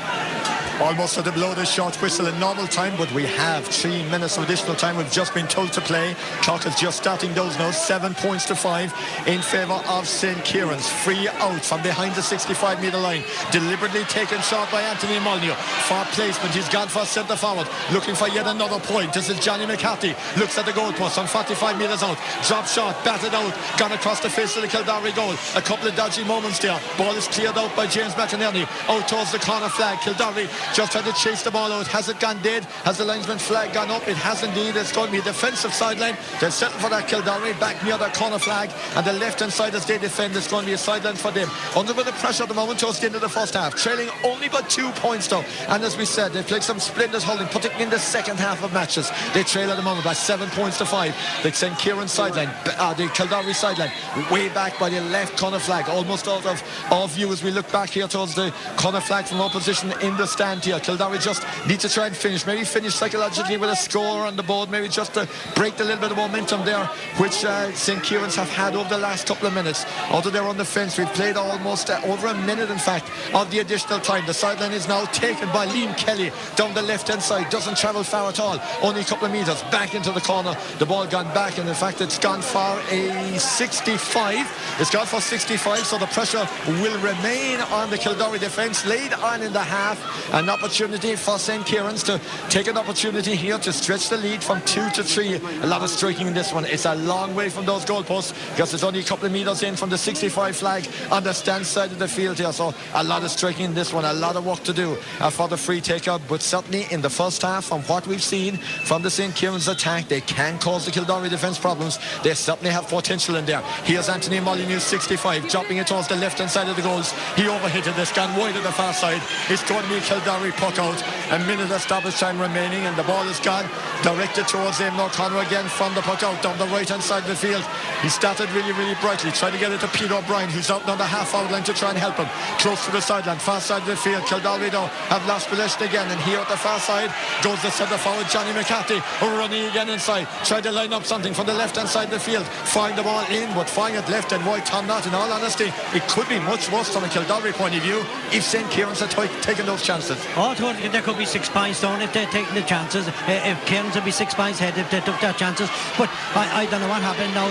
B: Almost at the blow this short whistle in normal time, but we have 3 minutes of additional time. We've just been told to play. Clock is just starting those now. 7 points to 5 in favour of St Kierans. Free out from behind the 65-metre line. Deliberately taken shot by Anthony Molyneux. For placement, he's gone for centre forward, looking for yet another point. This is Johnny McCarthy. Looks at the goalpost on 45 metres out. Drop shot, batted out, gone across the face of the Kildare goal. A couple of dodgy moments there. Ball is cleared out by James McInerney. Out towards the corner flag. Kildare just tried to chase the ball out. Has it gone dead? Has the linesman flag gone up? It has indeed. It's going to be a defensive sideline. They'll settle for that Kildare back near the corner flag, and the left hand side as they defend is going to be a sideline for them. Under a bit of pressure at the moment towards the end of the first half, trailing only by 2 points though. And as we said, they played some splendid holding, particularly in the second half of matches. They trail at the moment by 7 points to 5. The St Kierans sideline, the Kildare sideline, way back by the left corner flag, almost out of view as we look back here towards the corner flag from opposition in the stand here. Kildare just need to try and finish, maybe finish psychologically with a score on the board, maybe just to break the little bit of momentum there, which St Kierans have had over the last couple of minutes. Although they're on the fence, we've played almost over a minute, in fact, of the additional time. The sideline is now taken by Liam Kelly down the left hand side, doesn't travel far at all, only a couple of metres back into the corner. The ball gone back, and in fact it's gone for a 65. It's gone for 65, so the pressure will remain on the Kildare defence. Laid on in the half, an opportunity for St Kierans to take an opportunity here to stretch the lead from 2 to 3. A lot of striking in this one. It's a long way from those goalposts, because it's only a couple of metres in from the 65 flag on the stand side of the field here. So a lot of striking in this one, a lot of work to do for the free taker. But certainly in the first half, from what we've seen from the St Kierans attack, they can cause the Kildare defence problems. They certainly have potential in there. Here's Anthony Molyneux, 65, dropping it towards the left hand side of the goals. He overhit it. It's gone wide at the far side. It's going to be Kildare puck out. A minute of stoppage time remaining, and the ball is gone, directed towards Eamon O'Connor again from the puck out down the right hand side of the field. He started really brightly, tried to get it to Peter O'Brien, who's out on the half-out line to try and help him. Close to the sideline, far side of the field. Kildare now have lost possession again, and here at the far side goes the centre forward Johnny McCarthy, running again inside, tried to line up something from the left hand side of the field, firing the ball in, but firing it left and wide. Tom Knott, in all honesty, it could be much worse from a Kildare point of view if St Kierans had taken those chances.
C: Oh, there could be 6 points down if they're taking the chances. If Kierans would be 6 points ahead if they took their chances. But I don't know what happened now.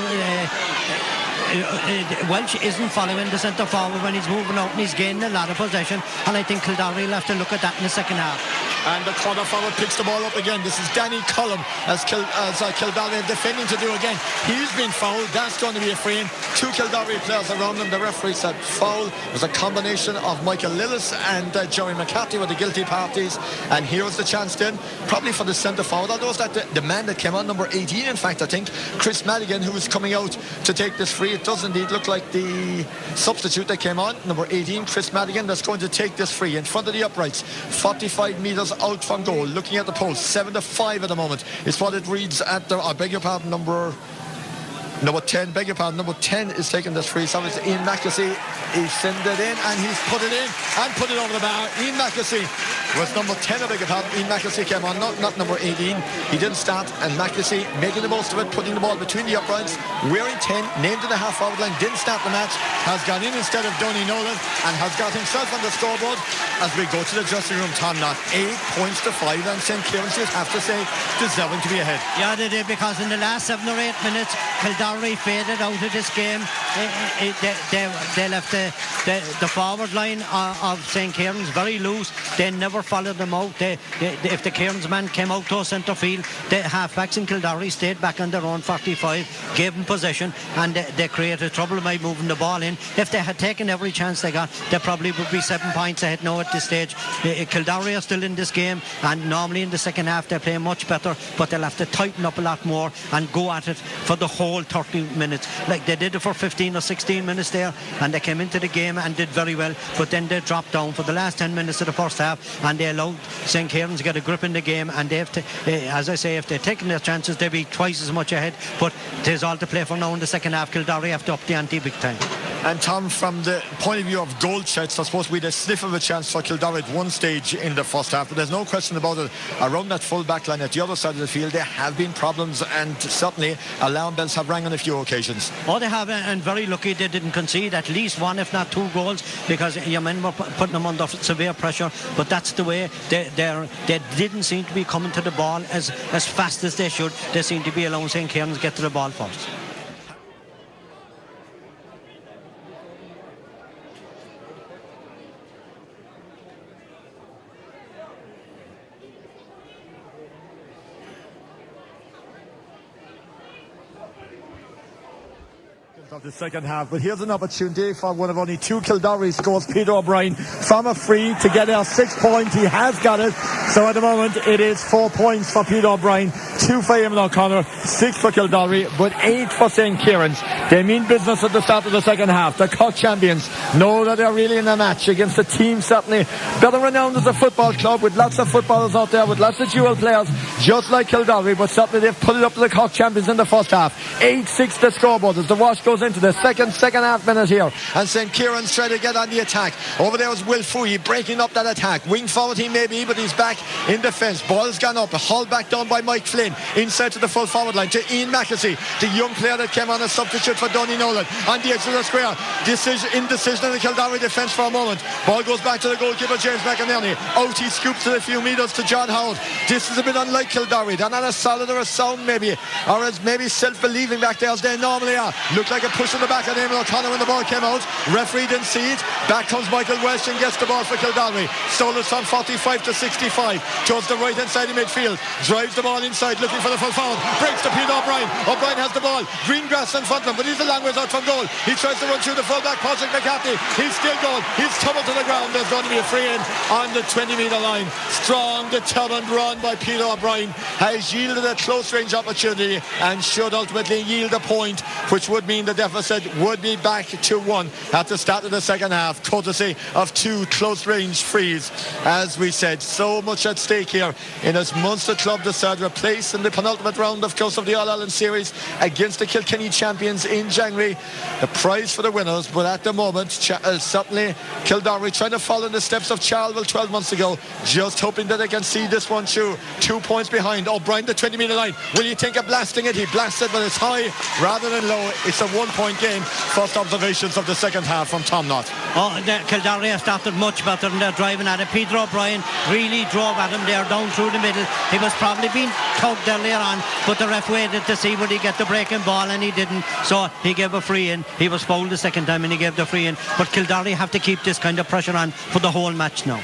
C: Welsh isn't following the centre forward when he's moving out, and he's gaining a lot of possession, and I think Kildare will have to look at that in the second half.
B: And the corner forward picks the ball up again. This is Danny Cullum as Kildare defending to do again. He's been fouled. That's going to be a free. 2 Kildare players around him. The referee said foul. It was a combination of Michael Lillis and Joey McCarthy were the guilty parties. And here's the chance then, probably for the centre forward. Although it's that the man that came on, number 18 in fact, I think, Chris Madigan, who was coming out to take this free. It does indeed look like the substitute that came on, number 18, Chris Madigan, that's going to take this free in front of the uprights, 45 metres out from goal, looking at the post. 7-5 at the moment is what it reads at the, I beg your pardon, number 10, beg your pardon, number 10 is taking this free. So it's Ian McAsey. He sent it in and he's put it in and put it over the bar. Ian McAsey was number 10, I beg your pardon. Ian McAsey came on, not number 18. He didn't start, and McAsey making the most of it, putting the ball between the uprights, wearing 10, named to the half-forward line, didn't start the match, has gone in instead of Donny Nolan and has got himself on the scoreboard as we go to the dressing room. Tom Knott, 8 points to 5, and St Kierans, you'd have to say, deserving to be ahead.
C: Yeah, they did, because in the last 7 or 8 minutes, Kildare faded out of this game. They left the forward line of St Kierans very loose. They never followed them out. If the Kierans man came out to a centre field, the halfbacks in Kildare stayed back on their own 45, gave them possession, and they created trouble by moving the ball in. If they had taken every chance they got, they probably would be 7 points ahead now at this stage. Kildare are still in this game, and normally in the second half they play much better, but they'll have to tighten up a lot more and go at it for the whole 30 minutes. Like they did it for 15 or 16 minutes there, and they came into the game and did very well, but then they dropped down for the last 10 minutes of the first half, and they allowed St Kierans to get a grip in the game, and they have to, as I say, if they're taking their chances, they'll be twice as much ahead, but there's all to play for now in the second half. Kildare have to up the ante big time.
B: And Tom, from the point of view of goal threats, I suppose we had a sniff of a chance for Kildare at one stage in the first half, but there's no question about it. Around that full back line at the other side of the field, there have been problems, and certainly alarm bells have rang on a few occasions.
C: Oh, they have, and very lucky they didn't concede at least 1, if not 2 goals, because your men were putting them under severe pressure. But that's the way they didn't seem to be coming to the ball as fast as they should. They seem to be allowing St Kierans get to the ball first.
B: Of the second half, but here's an opportunity for one of only 2 Kildare scores, Peter O'Brien, from a free to get our 6 points. He has got it, so at the moment it is 4 points for Peter O'Brien, 2 for Eamon O'Connor, 6 for Kildare, but 8 for St Kierans. They mean business at the start of the second half. The Cork champions know that they're really in a match against a team certainly better renowned as a football club, with lots of footballers out there, with lots of dual players, just like Kildare, but certainly they've put it up to the Cork champions in the first half. 8-6 the scoreboard as the wash goes into the second half minute here, and St Kierans try to get on the attack. Over there was Will Fouy breaking up that attack. Wing forward he may be, but he's back in defence. Ball's gone up, hauled back down by Mike Flynn inside to the full forward line to Ian McAsey, the young player that came on as substitute for Donny Nolan on the edge of the square. Indecision in the Kildare defence for a moment. Ball goes back to the goalkeeper James McInerney. Out he scoops it a few metres to John Howard. This is a bit unlike Kildare. They're not as solid or as sound maybe, or as maybe self-believing back there as they normally are. Looked like a push on the back of Eamon O'Connor when the ball came out. Referee didn't see it. Back comes Michael Welsh and gets the ball for Kildare. Stole it from 45 to 65 towards the right hand side of midfield. Drives the ball inside looking for the full forward. Breaks to Peter O'Brien. O'Brien has the ball. Greengrass in front of him, but he's a long ways out from goal. He tries to run through the full back, Patrick McCarthy. McCarthy. He's still going. He's tumbled to the ground. There's going to be a free in on the 20-metre line. Strong, determined run by Peter O'Brien has yielded a close-range opportunity and should ultimately yield a point, which would mean the deficit would be back to 1 at the start of the second half, courtesy of 2 close-range frees. As we said, so much at stake here in this Munster club decided a place in the penultimate round, of course, of the All-Ireland Series against the Kilkenny champions in January. The prize for the winners, but at the moment, certainly Kildare trying to follow in the steps of Charleville 12 months ago, just hoping that they can see this one through. 2 points behind. O'Brien, the 20-metre line. Will you think of blasting it? He blasts it, but it's high rather than low. It's a 1-point game. First observations of the second half from Tom Knott.
C: Kildare started much better than they're driving at it. Peter O'Brien really drove at him there down through the middle. He was probably being tugged earlier on, but the ref waited to see would he get the breaking ball, and he didn't, so he gave a free in. He was fouled the second time and he gave the free in, but Kildare have to keep this kind of pressure on for the whole match now.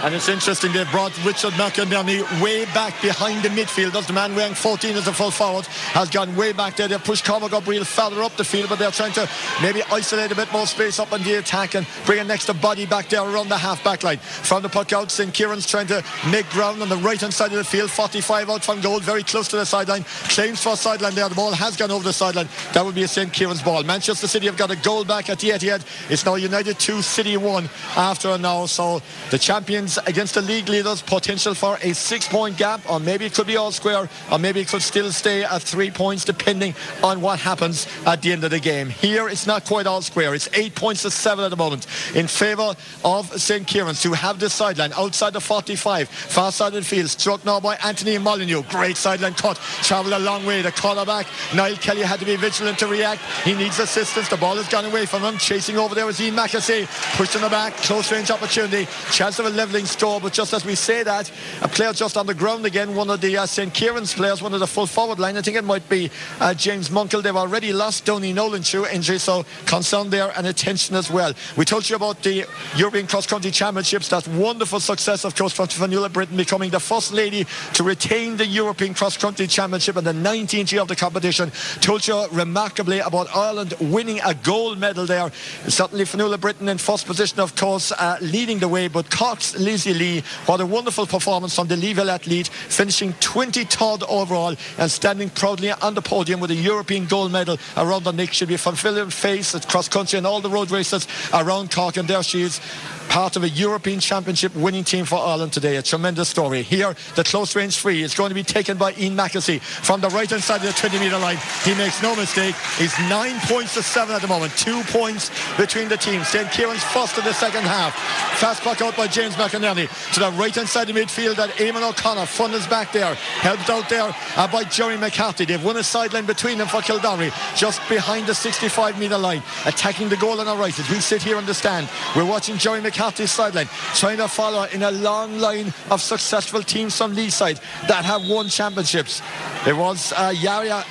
B: And it's interesting, they've brought Richard McInerney way back behind the midfielders. The man wearing 14 as a full forward has gone way back there. They've pushed Cormac O'Brien further up the field, but they're trying to maybe isolate a bit more space up on the attack and bring an extra body back there around the half-back line. From the puck out, St Kierans trying to make ground on the right-hand side of the field. 45 out from goal, very close to the sideline. Claims for a sideline there. The ball has gone over the sideline. That would be a St Kierans ball. Manchester City have got a goal back at the Etihad. It's now United 2, City 1 after an hour. So the champions against the league leaders, potential for a 6-point gap, or maybe it could be all square, or maybe it could still stay at 3 points depending on what happens at the end of the game. Here it's not quite all square. It's 8 points to 7 at the moment in favour of St Kierans, who have the sideline outside the 45, far side of the field, struck now by Anthony Molyneux. Great sideline cut, travelled a long way. The cornerback Niall Kelly had to be vigilant to react. He needs assistance. The ball has gone away from him. Chasing over there was Ian Mackesy, pushed in the back, close range opportunity, chance of a levelling score. But just as we say that, a player just on the ground again, one of the St Kierans players, one of the full forward line, I think it might be James Munkle. They've already lost Donny Nolan through injury, so concern there and attention as well. We told you about the European Cross Country Championships, that wonderful success of course for Fionnuala Britton, becoming the first lady to retain the European Cross Country Championship in the 19th year of the competition. Told you remarkably about Ireland winning a gold medal there. Certainly Fionnuala Britton in first position, of course, leading the way, but Cork's Lizzie Lee, what a wonderful performance from the Leaville athlete, finishing 23rd overall and standing proudly on the podium with a European gold medal around her neck. She'll be a fulfilling face at cross country and all the road races around Cork, and there she is, part of a European Championship winning team for Ireland today. A tremendous story. Here, the close range free is going to be taken by Ian Mackesy from the right hand side of the 20-metre line. He makes no mistake. He's 9 points to 7 at the moment. 2 points between the teams. St Kierans first in the second half. Fast puck out by James McInerney to the right hand side of the midfield, and Eamon O'Connor front is back there, helped out there by Jerry McCarthy. They've won a sideline between them for Kildare, just behind the 65-metre line, attacking the goal on our right. As we sit here on the stand, we're watching Jerry McCarthy's sideline, trying to follow in a long line of successful teams from Lee's side that have won championships. It was Yaya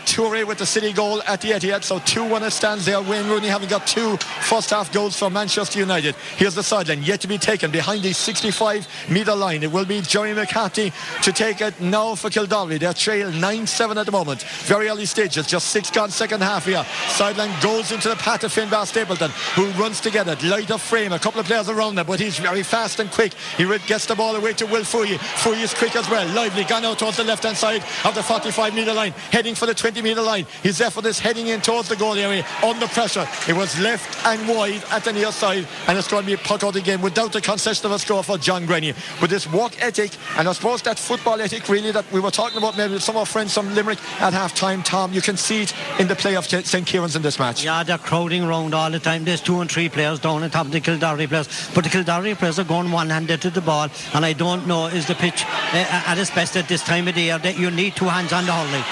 B: Toure with the City goal at the Etihad, so 2-1 it stands there. Wayne Rooney having got 2 first half goals for Manchester United. Here's the sideline, yet to be taken behind the 65-metre line. It will be Jerry McCarthy to take it now for Kildare. Their trail 9-7 at the moment. Very early stages, just 6 gone second half here. Sideline goes into the path of Finbar Stapleton, who runs together, light of frame, a couple of players around him, but he's very fast and quick. He gets the ball away to Will Fouye. Fouye is quick as well, lively, gone out towards the left hand side of the 45-metre line, heading for the 20-metre line. He's there for this, heading in towards the goal area under pressure. It was left and wide at the near side, and it's going to be a puck out again without the concession of a score for John Grenny. With this work ethic, and I suppose that football ethic really that we were talking about maybe with some of our friends from Limerick at half time, Tom, you can see it in the play of St Kierans in this match.
C: Yeah, they're crowding around all the time. There's 2 and 3 players down on top of the Kildare players, but the Kildare players are going one-handed to the ball, and I don't know, is the pitch at its best at this time of the year that you need 2 hands on the hurley.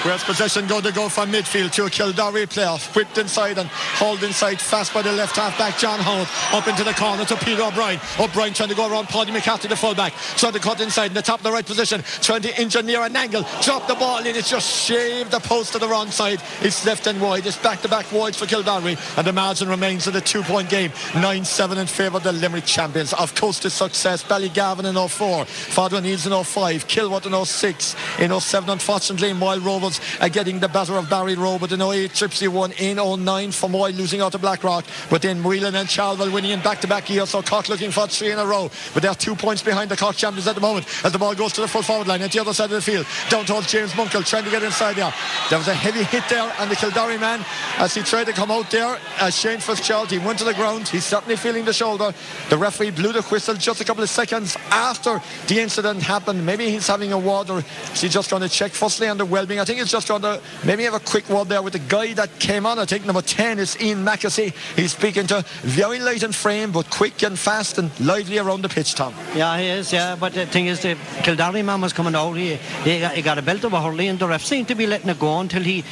B: Where's possession going to go from midfield to a Kildare player, whipped inside and hauled inside fast by the left half back John Howard, up into the corner to Peter O'Brien. O'Brien trying to go around Paddy McCarthy, the fullback, trying to cut inside in the top of the right position, trying to engineer an angle, drop the ball in, it's just shaved the post to the wrong side. It's left and wide, it's back-to-back wides for Kildare, and the margin remains at a 2-point game, 9-7 in favour of the Limerick champions. Of course the success, Ballygarvan in 04, Fodder Needs in 05, Kilworth in 06, in 07 unfortunately Moyle Rovers Rovers getting the better of Barry Rowe, but in 08 Tripsy won in 09 for Moy, losing out to Blackrock, but then Whelan and Charleville winning in back-to-back years, so Cork looking for 3 in a row, but they're 2 points behind the Cork champions at the moment as the ball goes to the full forward line at the other side of the field, down towards James Munkle trying to get inside there. There was a heavy hit there and the Kildare man as he tried to come out there. Shane Fitzgerald, he went to the ground, he's certainly feeling the shoulder. The referee blew the whistle just a couple of seconds after the incident happened. Maybe he's having a word, or is he just going to check firstly on the well-being. I think he's just going to maybe have a quick word there with the guy that came on. I think number 10 is Ian McAsey. He's speaking to, very light in frame but quick and fast and lively around the pitch, Tom.
C: Yeah, he is, yeah, but the thing is the Kildare man was coming out, he got a belt of a hurley and the ref seemed to be letting it go until he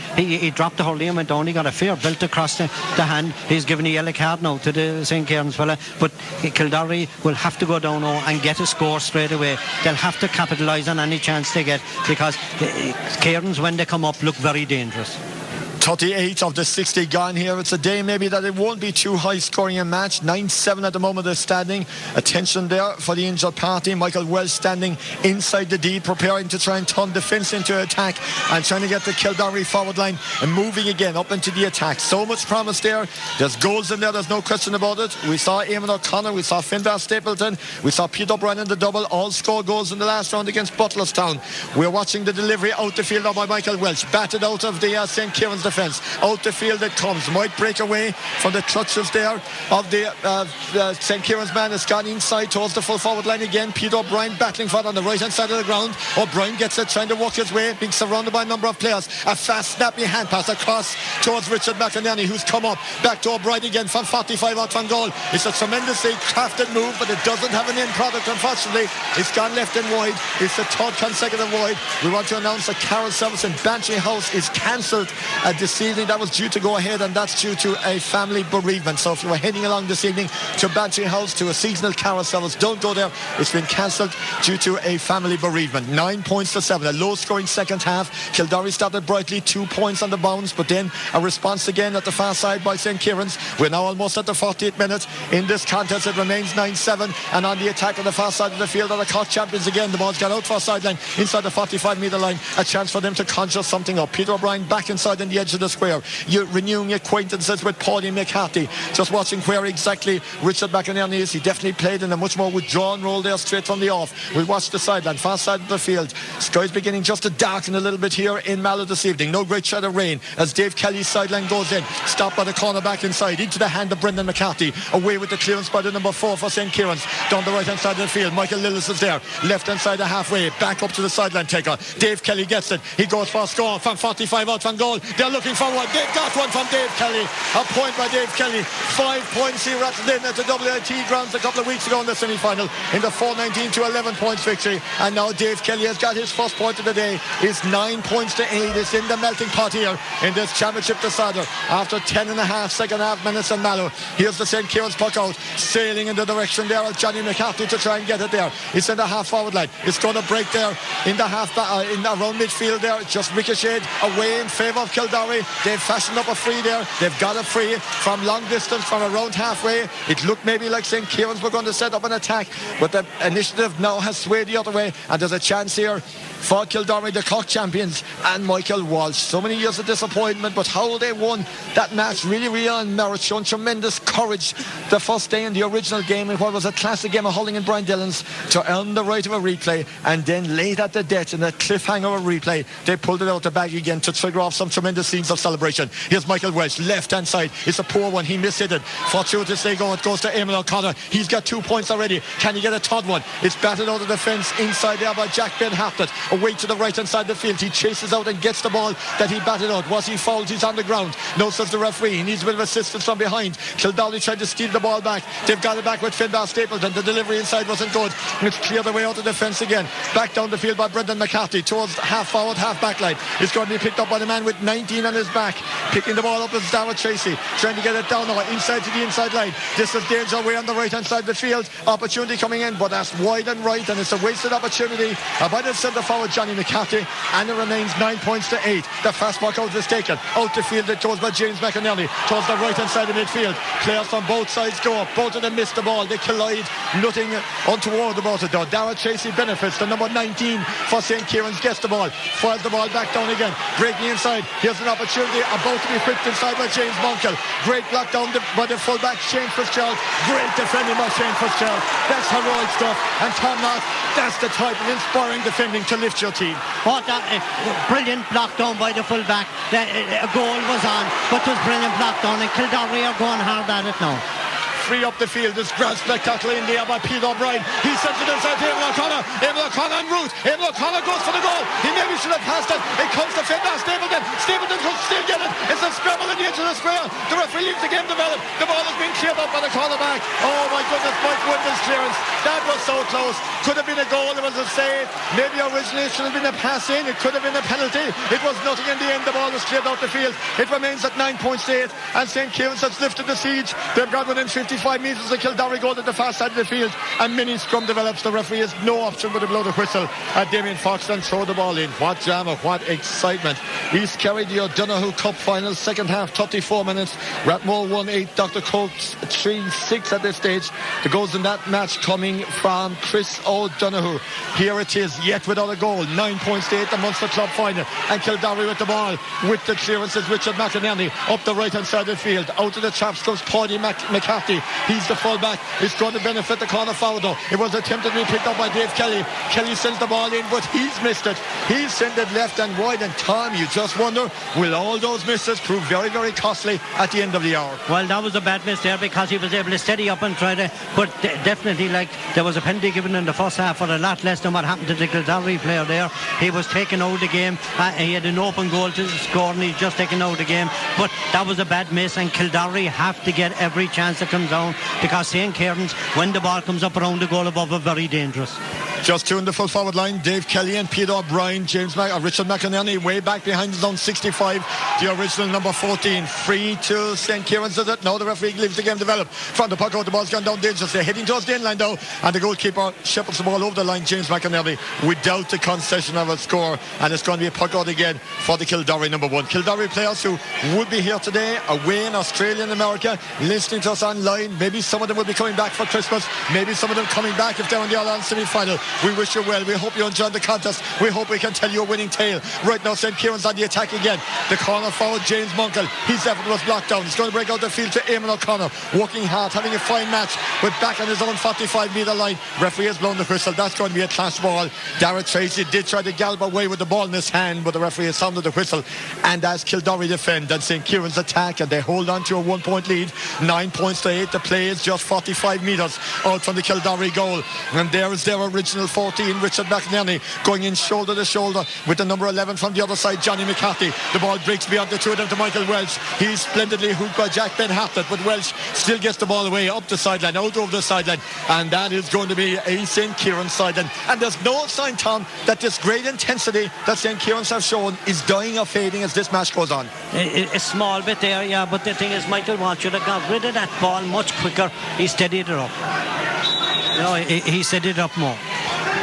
C: dropped the hurley and went down. He got a fair belt across the hand. He's given a yellow card now to the St Kierans fella, but Kildare will have to go down now and get a score straight away. They'll have to capitalise on any chance they get, because Kierans, when they come up, look very dangerous.
B: 38 of the 60 gone here. It's a day maybe that it won't be too high scoring a match. 9-7 at the moment they're standing. Attention there for the injured party. Michael Welsh standing inside the D, preparing to try and turn defence into attack and trying to get the Kildare forward line and moving again up into the attack. So much promise there. There's goals in there, there's no question about it. We saw Eamon O'Connor, we saw Finbar Stapleton, we saw Peter O'Brien in the double, all score goals in the last round against Butlerstown. We're watching the delivery out the field by Michael Welsh, batted out of the St Kierans defence. Out the field it comes, might break away from the clutches there of the St Kierans man. Has gone inside towards the full forward line again. Peter O'Brien battling for it on the right hand side of the ground. O'Brien gets it, trying to walk his way, being surrounded by a number of players. A fast snappy hand pass across towards Richard McInerney, who's come up back to O'Brien again from 45 out from goal. It's a tremendously crafted move, but it doesn't have an end product, unfortunately. It's gone left and wide. It's the third consecutive wide. We want to announce that carol service in Bantry House is cancelled this evening. That was due to go ahead, and that's due to a family bereavement. So if you were heading along this evening to Bantry House to a seasonal carol service, don't go there. It's been cancelled due to a family bereavement. 9 points to 7, a low scoring second half. Kildare started brightly, 2 points on the bounce, but then a response again at the far side by St Kierans. We're now almost at the 48th minute in this contest. It remains 9-7, and on the attack on the far side of the field are the Cork champions again. The ball's got out for a sideline inside the 45 metre line. A chance for them to conjure something up. Peter O'Brien back inside on the edge of the square. You're renewing acquaintances with Paulie McCarthy. Just watching where exactly Richard McInerney is. He definitely played in a much more withdrawn role there straight from the off. We watch the sideline, far side of the field. Sky's beginning just to darken a little bit here in Mallow this evening. No great threat of rain as Dave Kelly's sideline goes in. Stopped by the corner back inside into the hand of Brendan McCarthy. Away with the clearance by the number 4 for St Kierans. Down the right hand side of the field, Michael Lillis is there. Left hand side of halfway, back up to the sideline taker. Dave Kelly gets it. He goes for a score from 45 out from goal. They're looking for one. They've got one from Dave Kelly. A point by Dave Kelly. 5 points he rattled in at the WIT grounds a couple of weeks ago in the semi-final in the 4-19 to 11 points victory. And now Dave Kelly has got his first point of the day. It's 9 points to 8. It's in the melting pot here in this championship decider after 10 and a half second half minutes in Mallow. Here's the St Kierans puck out, sailing in the direction there of Johnny McCarthy to try and get it there. It's in the half forward line. It's going to break there in the half in around midfield there. Just ricocheted away in favour of Kildare. They've fashioned up a free there. They've got it free from long distance from around halfway. It looked maybe like St Kierans were going to set up an attack, but the initiative now has swayed the other way, and there's a chance here for Kildare, the Cork champions, and Michael Walsh. So many years of disappointment, but how they won that match really on merit, showing tremendous courage the first day in the original game in what was a classic game of hurling and Brian Dillon's, to earn the right of a replay, and then late at the death in a cliffhanger of a replay, they pulled it out the bag again to trigger off some tremendous scenes of celebration. Here's Michael Welsh, left hand side. It's a poor one, he missed it. Fortuitously go, it goes to Eamon O'Connor. He's got 2 points already. Can he get a third one? It's batted out of the fence inside there by Jack Ben Hartnett. Away to the right hand side of the field. He chases out and gets the ball that he batted out. Was he fouled? He's on the ground. No, says the referee. He needs a bit of assistance from behind. Kildare tried to steal the ball back. They've got it back with Finbar Stapleton. The delivery inside wasn't good. It's cleared the way out of the fence again. Back down the field by Brendan McCarthy towards half forward, half back line. It's going to be picked up by the man with 19 on his back. Picking the ball up is Darragh Tracy, trying to get it down now inside to the inside line. This is danger away on the right hand side of the field. Opportunity coming in, but that's wide and right, and it's a wasted opportunity by the centre forward Johnny McCarthy, and it remains 9 points to 8. The fast back out is taken out the field. It goes by James McInerney towards the right hand side of midfield. Players from both sides go up. Both of them miss the ball. They collide. Nothing untoward about it though. Darragh Tracy benefits. The number 19 for St Kierans gets the ball, files the ball back down again, breaking inside. Here's an opportunity about to be whipped inside by James Monkell. Great block down by the fullback Shane Fitzgerald. Great defending by Shane Fitzgerald. That's heroic stuff. And Tom Knott, that's the type of inspiring defending to lift your team.
C: What that brilliant block down by the fullback. A goal was on, but it was brilliant block down, and Kildare are going hard at it now.
B: Free up the field. This grand spectacle in there by Peter O'Brien. He sends it inside to Eamon O'Connor. Eamon O'Connor en route. Eamon O'Connor goes for the goal. He maybe should have passed it. It comes to Fenner Stapleton. Stapleton could still get it. It's a scramble in the edge of the square. The referee leaves the game develop. The ball has been cleared up by the cornerback. Oh my goodness, Mike Wendell's clearance. That was so close. Could have been a goal. It was a save. Maybe originally it should have been a pass in. It could have been a penalty. It was nothing in the end. The ball was cleared out the field. It remains at 9 points to 8, and St Kierans has lifted the siege. They've got within 55 metres of Kildare goal at the far side of the field, and mini scrum develops. The referee has no option but to blow the whistle at Damien Fox and throw the ball in. What drama, what excitement. East Kerry, the O'Donoghue Cup final, second half, 34 minutes. Rathmore 1-8, Dr. Coates 3-6 at this stage. The goals in that match coming from Chris O'Donoghue. Here it is, yet without a goal. 9 points to 8, the Munster Club final, and Kildare with the ball. With the clearances, Richard McInerney up the right hand side of the field. Out of the traps comes Paddy McCarthy. He's the fullback. It's going to benefit the corner forward though. It was attempted to be picked up by Dave Kelly. Kelly sends the ball in, but he's missed it. He's sent it left and wide, and Tom, you just wonder, will all those misses prove very, very costly at the end of the hour?
C: Well, that was a bad miss there, because he was able to steady up and try to, but definitely, like, there was a penalty given in the first half for a lot less than what happened to the Kildare player there. He was taken out of the game. He had an open goal to score, and he's just taken out of the game. But that was a bad miss, and Kildare have to get every chance that comes down, because St Kierans, when the ball comes up around the goal above, are very dangerous.
B: Just two in the full forward line, Dave Kelly and Peter O'Brien. Richard McInerney way back behind his own 65, the original number 14. Free to St Kierans, is it? No, the referee leaves the game develop. From the puck out, the ball's gone down dangerously, heading towards the end line though, and the goalkeeper shepherds the ball over the line, James McInerney, without the concession of a score, and it's going to be a puck out again for the Kildare number 1. Kildare players who would be here today, away in Australia and America, listening to us online. Maybe some of them will be coming back for Christmas, maybe some of them coming back if they're in the All-Ireland semi-final. We wish you well. We hope you enjoyed the contest. We hope we can tell you a winning tale. Right now, St Kierans on the attack again. The corner forward, James Monkell. His effort was blocked down. He's going to break out the field to Eamon O'Connor. Working hard, having a fine match, but back on his own 45-metre line. Referee has blown the whistle. That's going to be a clash ball. Darragh Tracy did try to gallop away with the ball in his hand, but the referee has sounded the whistle. And as Kildare defend and St Kierans attack, and they hold on to a 1 point lead. 9 points to 8. The play is just 45 metres out from the Kildare goal. And there is their original 14, Richard McInerney, going in shoulder to shoulder with the number 11 from the other side, Johnny McCarthy. The ball breaks beyond the two of them to Michael Welch. He's splendidly hooked by Jack Ben Hartnett, but Welch still gets the ball away up the sideline, out over the sideline, and that is going to be a St Kierans sideline. And there's no sign, Tom, that this great intensity that St Kierans have shown is dying or fading as this match goes on.
C: A small bit there, yeah, but the thing is, Michael Welch should have got rid of that ball much quicker. He steadied it up. No, he steadied it up more.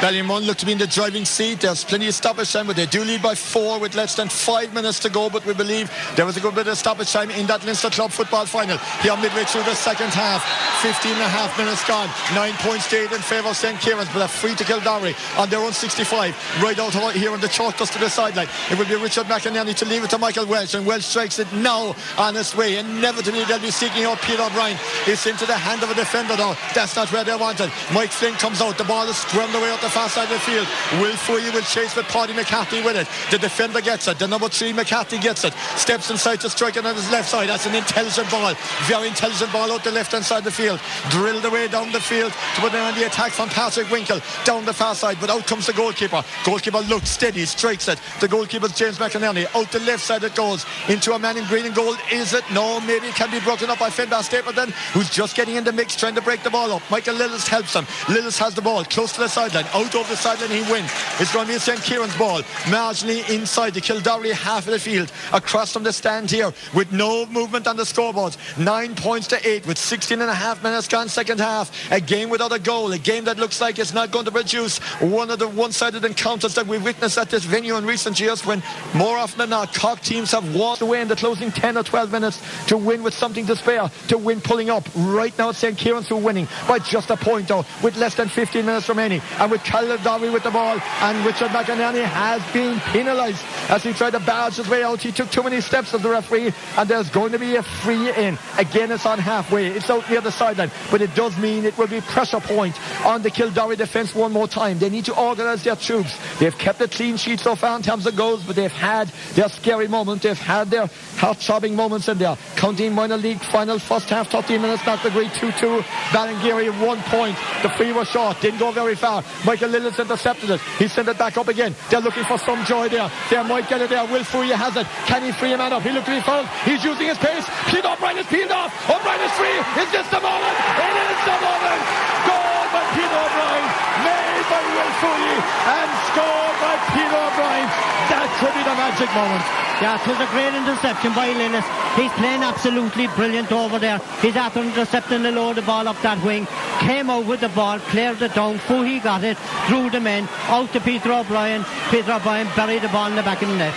B: Ballymun look to be in the driving seat. There's plenty of stoppage time, but they do lead by 4 with less than 5 minutes to go. But we believe there was a good bit of stoppage time in that Leinster Club football final. Here midway through the second half, 15 and a half minutes gone. 9 points stayed in favour of St Kierans, but a free to Kildare on their own 65. Right out here on the chalk just to the sideline. It will be Richard McInerney to leave it to Michael Welch, and Welch strikes it now on its way. Inevitably they'll be seeking out Peter O'Brien. It's into the hand of a defender though. That's not where they wanted. Mike Flynn comes out. The ball is scrummed away out the far side of the field. Will Foley will chase with Paddy McCarthy with it. The defender gets it. The number 3 McCarthy gets it. Steps inside to strike it on his left side. That's an intelligent ball. Very intelligent ball out the left hand side of the field. Drilled away down the field to put on the attack from Patrick Winkle down the far side, but out comes the goalkeeper. Goalkeeper looks steady, strikes it. The goalkeeper's James McInerney. Out the left side it goes into a man in green and gold. Is it? No, maybe it can be broken up by Fenner Stapleton, who's just getting in the mix trying to break the ball up. Michael Lillis helps him. Lillis has the ball close to the sideline. out over the sideline, he wins. It's going to be a St Kierans ball, marginally inside the Kildare half of the field, across from the stand here, with no movement on the scoreboard. 9 points to 8 with 16 and a half minutes gone second half. A game without a goal, a game that looks like it's not going to produce one of the one-sided encounters that we've witnessed at this venue in recent years, when more often than not Cork teams have walked away in the closing 10 or 12 minutes to win with something to spare, to win pulling up. Right now it's St Kierans who are winning by just a point though, with less than 15 minutes remaining, and with Kildare with the ball, and Richard McInerney has been penalised as he tried to barge his way out. He took too many steps of the referee, and there's going to be a free in. Again, it's on halfway, it's out near the sideline, but it does mean it will be pressure point on the Kildare defence one more time. They need to organise their troops. They've kept a clean sheet so far in terms of goals, but they've had their scary moment, they've had their heart-throbbing moments in there. County Minor League final, first half, 13 minutes, Knocknagree 2-2, Ballingeary 1 point. The free was short, didn't go very far. Michael Lillis intercepted it, he sent it back up again. They're looking for some joy there. They might get it there. Will Furia has it. Can he free a man up? He looked to be fouled. He's using his pace. Peter O'Brien is peeled off. O'Brien is free. Is this the moment? It is the moment. Goal by Peter O'Brien, made by Will Furia, and scored by Peter O'Brien. That could be the magic moment.
C: Yeah, it was a great interception by Lillis. He's playing absolutely brilliant over there. He's after intercepting the low of the ball up that wing. Came out with the ball, cleared it down. Fooey got it, threw them in, out to Peter O'Brien. Peter O'Brien buried the ball in the back of the net.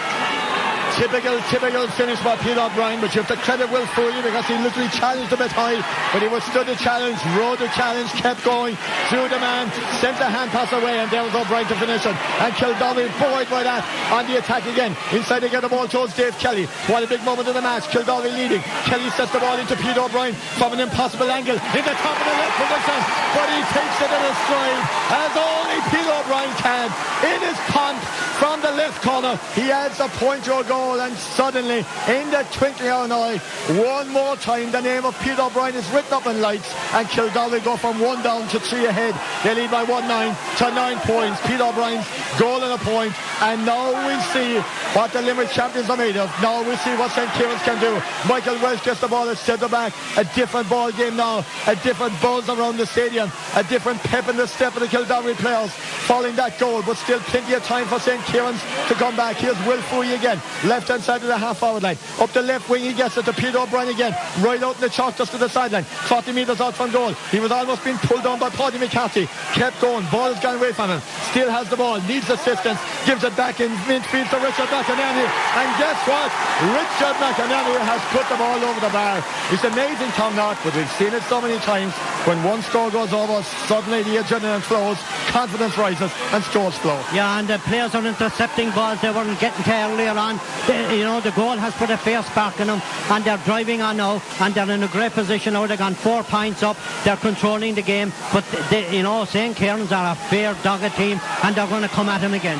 B: Typical finish by Peter O'Brien, but you have to credit Will Fury because he literally challenged a bit high, but he withstood the challenge, rode the challenge, kept going, threw the man, sent the hand pass away, and there was O'Brien to finish it. And Kildare buoyed by that on the attack again. Inside they get the ball towards Dave Kelly. What a big moment in the match. Kildare leading. Kelly sets the ball into Peter O'Brien from an impossible angle in the top of the left position, but he takes it in a stride as only Peter O'Brien can. In his punt from the left corner, he adds a point to a goal. And suddenly, in the twinkling of an eye, one more time the name of Peter O'Brien is written up in lights, and Kildare go from 1 down to 3 ahead. They lead by 1-9 to 9 points. Peter O'Brien's goal and a point, and now we see what the Limerick champions are made of. Now we see what St Kierans can do. Michael Welsh gets the ball at centre back. A different ball game now, a different buzz around the stadium, a different pep in the step of the Kildare players following that goal, but still plenty of time for St Kierans to come back. Here's Will Fury again, left hand side of the half forward line, up the left wing, he gets it to Peter O'Brien again, right out in the chalk just to the sideline, 40 metres out from goal. He was almost being pulled down by Paddy McCarthy, kept going, ball has gone away from him, still has the ball, needs assistance, gives it back in midfield to Richard McInerney, and guess what? Richard McInerney has put the ball over the bar. It's amazing, Tom Knock, but we've seen it so many times. When one score goes over, suddenly the adrenaline flows, confidence rises, and scores flow.
C: Yeah, and the players are intercepting balls they weren't getting to earlier on. The goal has put a fair spark in them, and they're driving on now, and they're in a great position now. They've gone 4 points up, they're controlling the game, but St Kierans are a fair dogged team, and they're going to come at him again.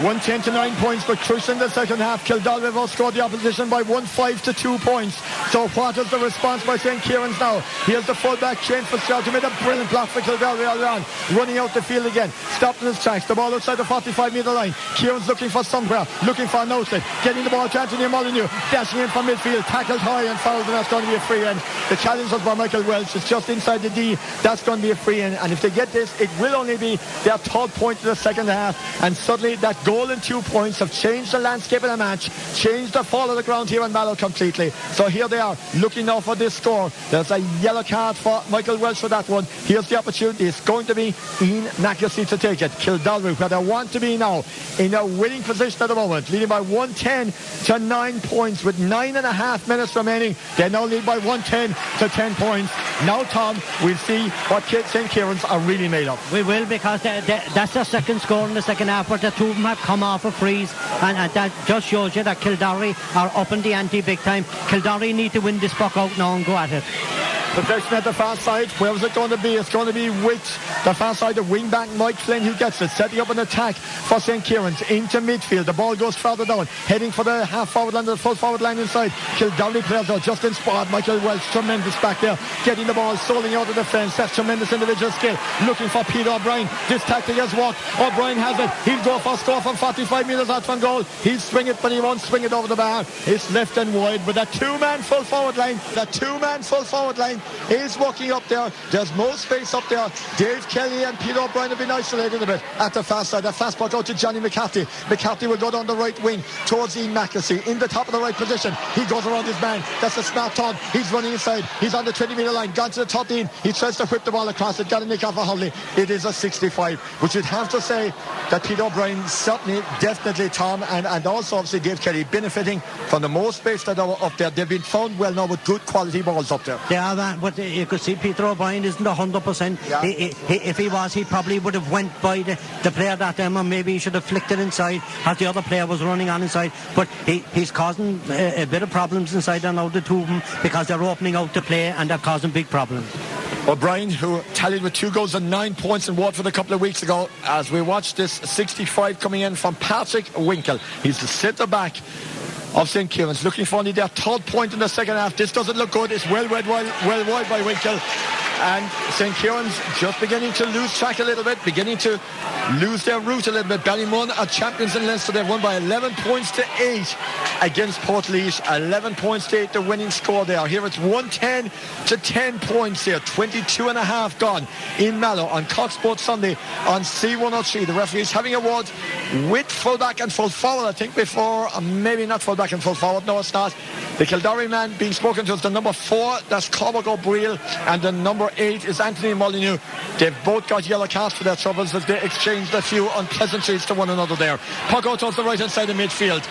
B: 110 to 9 points, but crucial in the second half. Kildare have outscored the opposition by 1-5 to 2 points. So what is the response by St Kierans now? Here's the fullback, Shane Fitzgerald, who made a brilliant block for Kildare earlier on. Running out the field again, stopped in his tracks. The ball outside the 45-metre line. Kierans looking for somewhere, looking for an outlet. Getting the ball to Anthony Molyneux, dashing in from midfield, tackled high and fouled, and that's going to be a free in. The challenge was by Michael Welch. It's just inside the D. That's going to be a free in. And if they get this, it will only be their 3rd point in the second half. And suddenly that goal and 2 points have changed the landscape of the match, changed the fall of the ground here in Mallow completely. So here they are, looking now for this score. There's a yellow card for Michael Welsh for that one. Here's the opportunity. It's going to be Ian Nackelsey to take it. Kildare, where they want to be now, in a winning position at the moment, leading by 110 to 9 points with 9.5 minutes remaining. They now lead by 110 to 10 points. Now, Tom, we'll see what St Kierans are really made of.
C: We will, because that's their second score in the second half, but the two of them have come off a freeze, and that just shows you that Kildare are up in the ante big time. Kildare need to win this puck out now and go at it.
B: Possession at the far side. Where is it going to be? It's going to be with the far side, the wing back Mike Flynn, who gets it, setting up an attack for St Kierans into midfield. The ball goes further down, heading for the half forward line, the full forward line inside. Kildare players are just in spot. Michael Welch, tremendous back there, getting the ball, soling out of the fence. That's tremendous individual skill. Looking for Peter O'Brien. This tactic has worked. O'Brien has it. He'll go for a score from 45 metres out from goal. He'll swing it, but he won't swing it over the bar. It's left and wide, but that two-man full forward line, is walking up there. There's more space up there. Dave Kelly and Peter O'Brien have been isolated a bit at the fast side. A fast puck out to Johnny McCarthy. McCarthy will go down the right wing towards Ian Mackesy in the top of the right position. He goes around his man. That's a smart turn. He's running inside. He's on the 20-metre line. Gone to the 13. He tries to whip the ball across it. Got to nick off a Hurley. It is a 65, which you'd have to say that Peter O'Brien certainly, definitely, Tom, and also obviously Dave Kelly benefiting from the more space that are up there. They've been found well now with good quality balls up there.
C: Yeah, but you could see Peter O'Brien isn't 100%.
B: Yeah.
C: If he was, he probably would have went by the player that time, and maybe he should have flicked it inside as the other player was running on inside. But he's causing a bit of problems inside there now, the two of them, because they're opening out the play and they're causing big problems.
B: O'Brien, who tallied with 2 goals and 9 points in Watford a couple of weeks ago, as we watch this 65 coming in from Patrick Winkle. He's the centre back of St Kierans, looking for only their 3rd point in the second half. This doesn't look good. It's well wide by Winkle. And St Kierans just beginning to lose track a little bit, beginning to lose their route a little bit. Ballymun are champions in Leinster. They've won by 11 points to 8 against Portlaoise. 11 points to 8, the winning score there. Here it's 110 to 10 points here. 22 and a half gone in Mallow on Cox Sports Sunday on C103. The referees having a word with full-back and full-forward, I think, before. Maybe not full-back and full-forward. No, it's not. The Kildare man being spoken to is the number 4. That's Cormac O'Brien. And the number 8 is Anthony Molyneux. They've both got yellow cards for their troubles as they exchanged a few unpleasantries to one another there. Puck out towards the right hand side of midfield.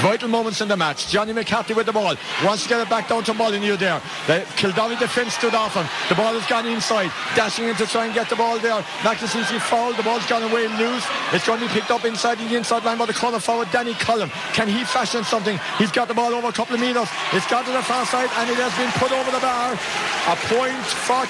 B: Vital moments in the match. Johnny McCarthy with the ball. Wants to get it back down to Molyneux there. The Kildare defence stood off him. The ball has gone inside. Dashing in to try and get the ball there. McAsee fouled. The ball's gone away loose. It's going to be picked up inside the inside line by the corner forward Danny Cullum. Can he fashion something? He's got the ball over a couple of metres. It's gone to the far side and it has been put over the bar. A point for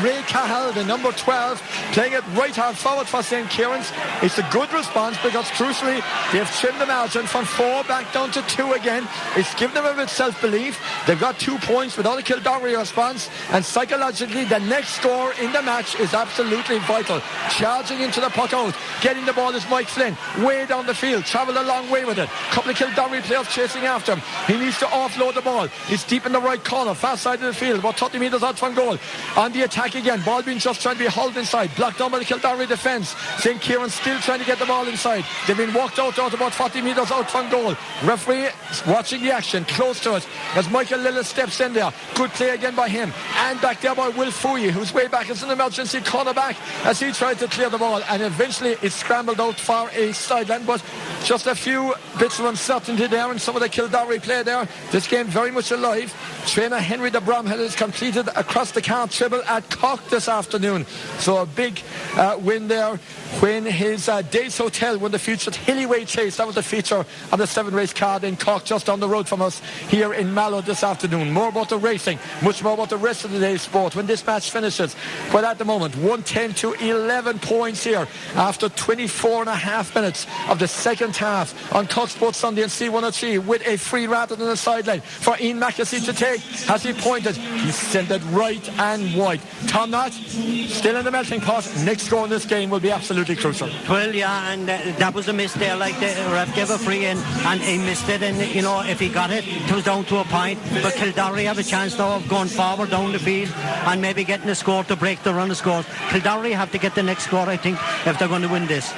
B: Ray Cahill, the number 12, playing it right hard forward for St Kierans. It's a good response because crucially they've trimmed the margin from 4 back down to 2 again. It's given them a bit of self-belief. They've got 2 points without a Kildare response, and psychologically the next score in the match is absolutely vital. Charging into the puck out, getting the ball is Mike Flynn, way down the field, travelled a long way with it. Couple of Kildare players chasing after him. He needs to offload the ball. It's deep in the right corner, far side of the field, about 30 metres out from goal. On the attack again, ball being just trying to be hauled inside, blocked down by the Kildare defence. St Kieran's still trying to get the ball inside. They've been walked out about 40 metres out from goal. Referee watching the action, close to it as Michael Lillis steps in there. Good play again by him, and back there by Will Fouye, who's way back as an emergency cornerback as he tried to clear the ball, and eventually it scrambled out for a sideline. But just a few bits of uncertainty there in some of the Kildare play there. This game very much alive. Trainer Henry de Bromhead has completed across the card treble at Cork this afternoon, so a big win there when his Days Hotel won the featured Hillyway Chase. That was the feature of the 7-race card in Cork, just down the road from us here in Mallow this afternoon. More about the racing, much more about the rest of the day's sport when this match finishes. But at the moment, 110 to 11 points here after 24 and a half minutes of the second half on Cox Sports Sunday and C103, with a free rather than a sideline for Ian Mackesy to take. Has he pointed? He sent it right and wide. Tom Knott still in the melting pot. Next score in this game will be absolutely crucial.
C: Well, yeah, and that was a miss there. Like the ref gave a free in and he missed it, and you know, if he got it, it was down to a point. But Kildare have a chance now of going forward down the field and maybe getting a score to break the run of scores. Kildare have to get the next score, I think, if they're going to win this.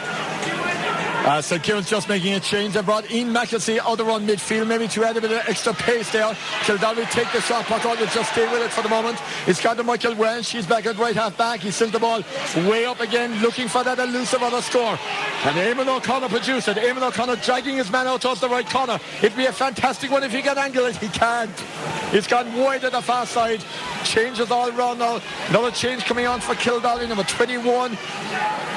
B: St Kieran's just making a change. They brought Ian Mackesy out around midfield, maybe to add a bit of extra pace there. Kildare take the shot, puck out, just stay with it for the moment. It's got to Michael Welsh. He's back at right half back. He sent the ball way up again, looking for that elusive other score. And Eamon O'Connor produced it. Eamon O'Connor dragging his man out towards the right corner. It'd be a fantastic one if he can angle it. He can't. It's gone wide at the far side. Changes all around now. Another change coming on for Kildare. Number 21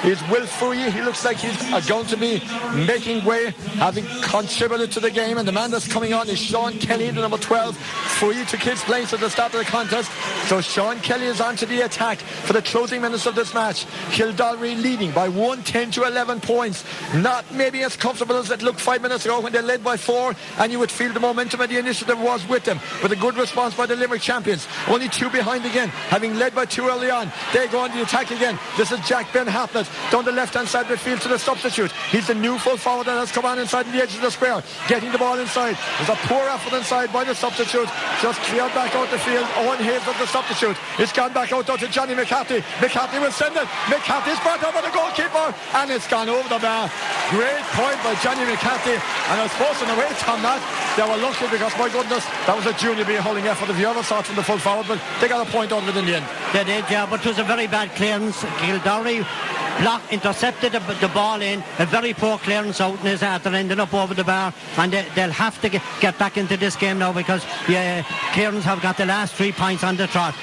B: is Will Fouye. He looks like he's going to be making way, having contributed to the game. And the man that's coming on is Sean Kelly, the number 12. Fouye took his place at the start of the contest. So Sean Kelly is on to the attack for the closing minutes of this match. Kildare leading by 110 to 11 points. Not maybe as comfortable as it looked 5 minutes ago when they led by 4, and you would feel the momentum and the initiative was with them. But a good response by the Limerick champions. Only two behind again, having led by two early on. They go on the attack again. This is Jack Ben Hartnett down the left-hand side midfield to the substitute. He's the new full forward that has come on inside the edge of the square, getting the ball inside. There's a poor effort inside by the substitute, just cleared back out the field. Owen Hayes of the substitute. It's gone back out to Johnny McCarthy. McCarthy will send it. McCarthy's brought over the goalkeeper, and it's gone over the bar. Great point by Johnny McCarthy, and I suppose in a way, Tom, that they were lucky, because my goodness, that was a junior B holding effort if you ever saw it from the full forward, but they got a point out of it in the end.
C: They did, yeah, but it was a very bad clearance. Kildare intercepted the ball in, a very poor clearance out in his after ending up over the bar, and they'll have to get back into this game now, because Kierans have got the last 3 points on the trot.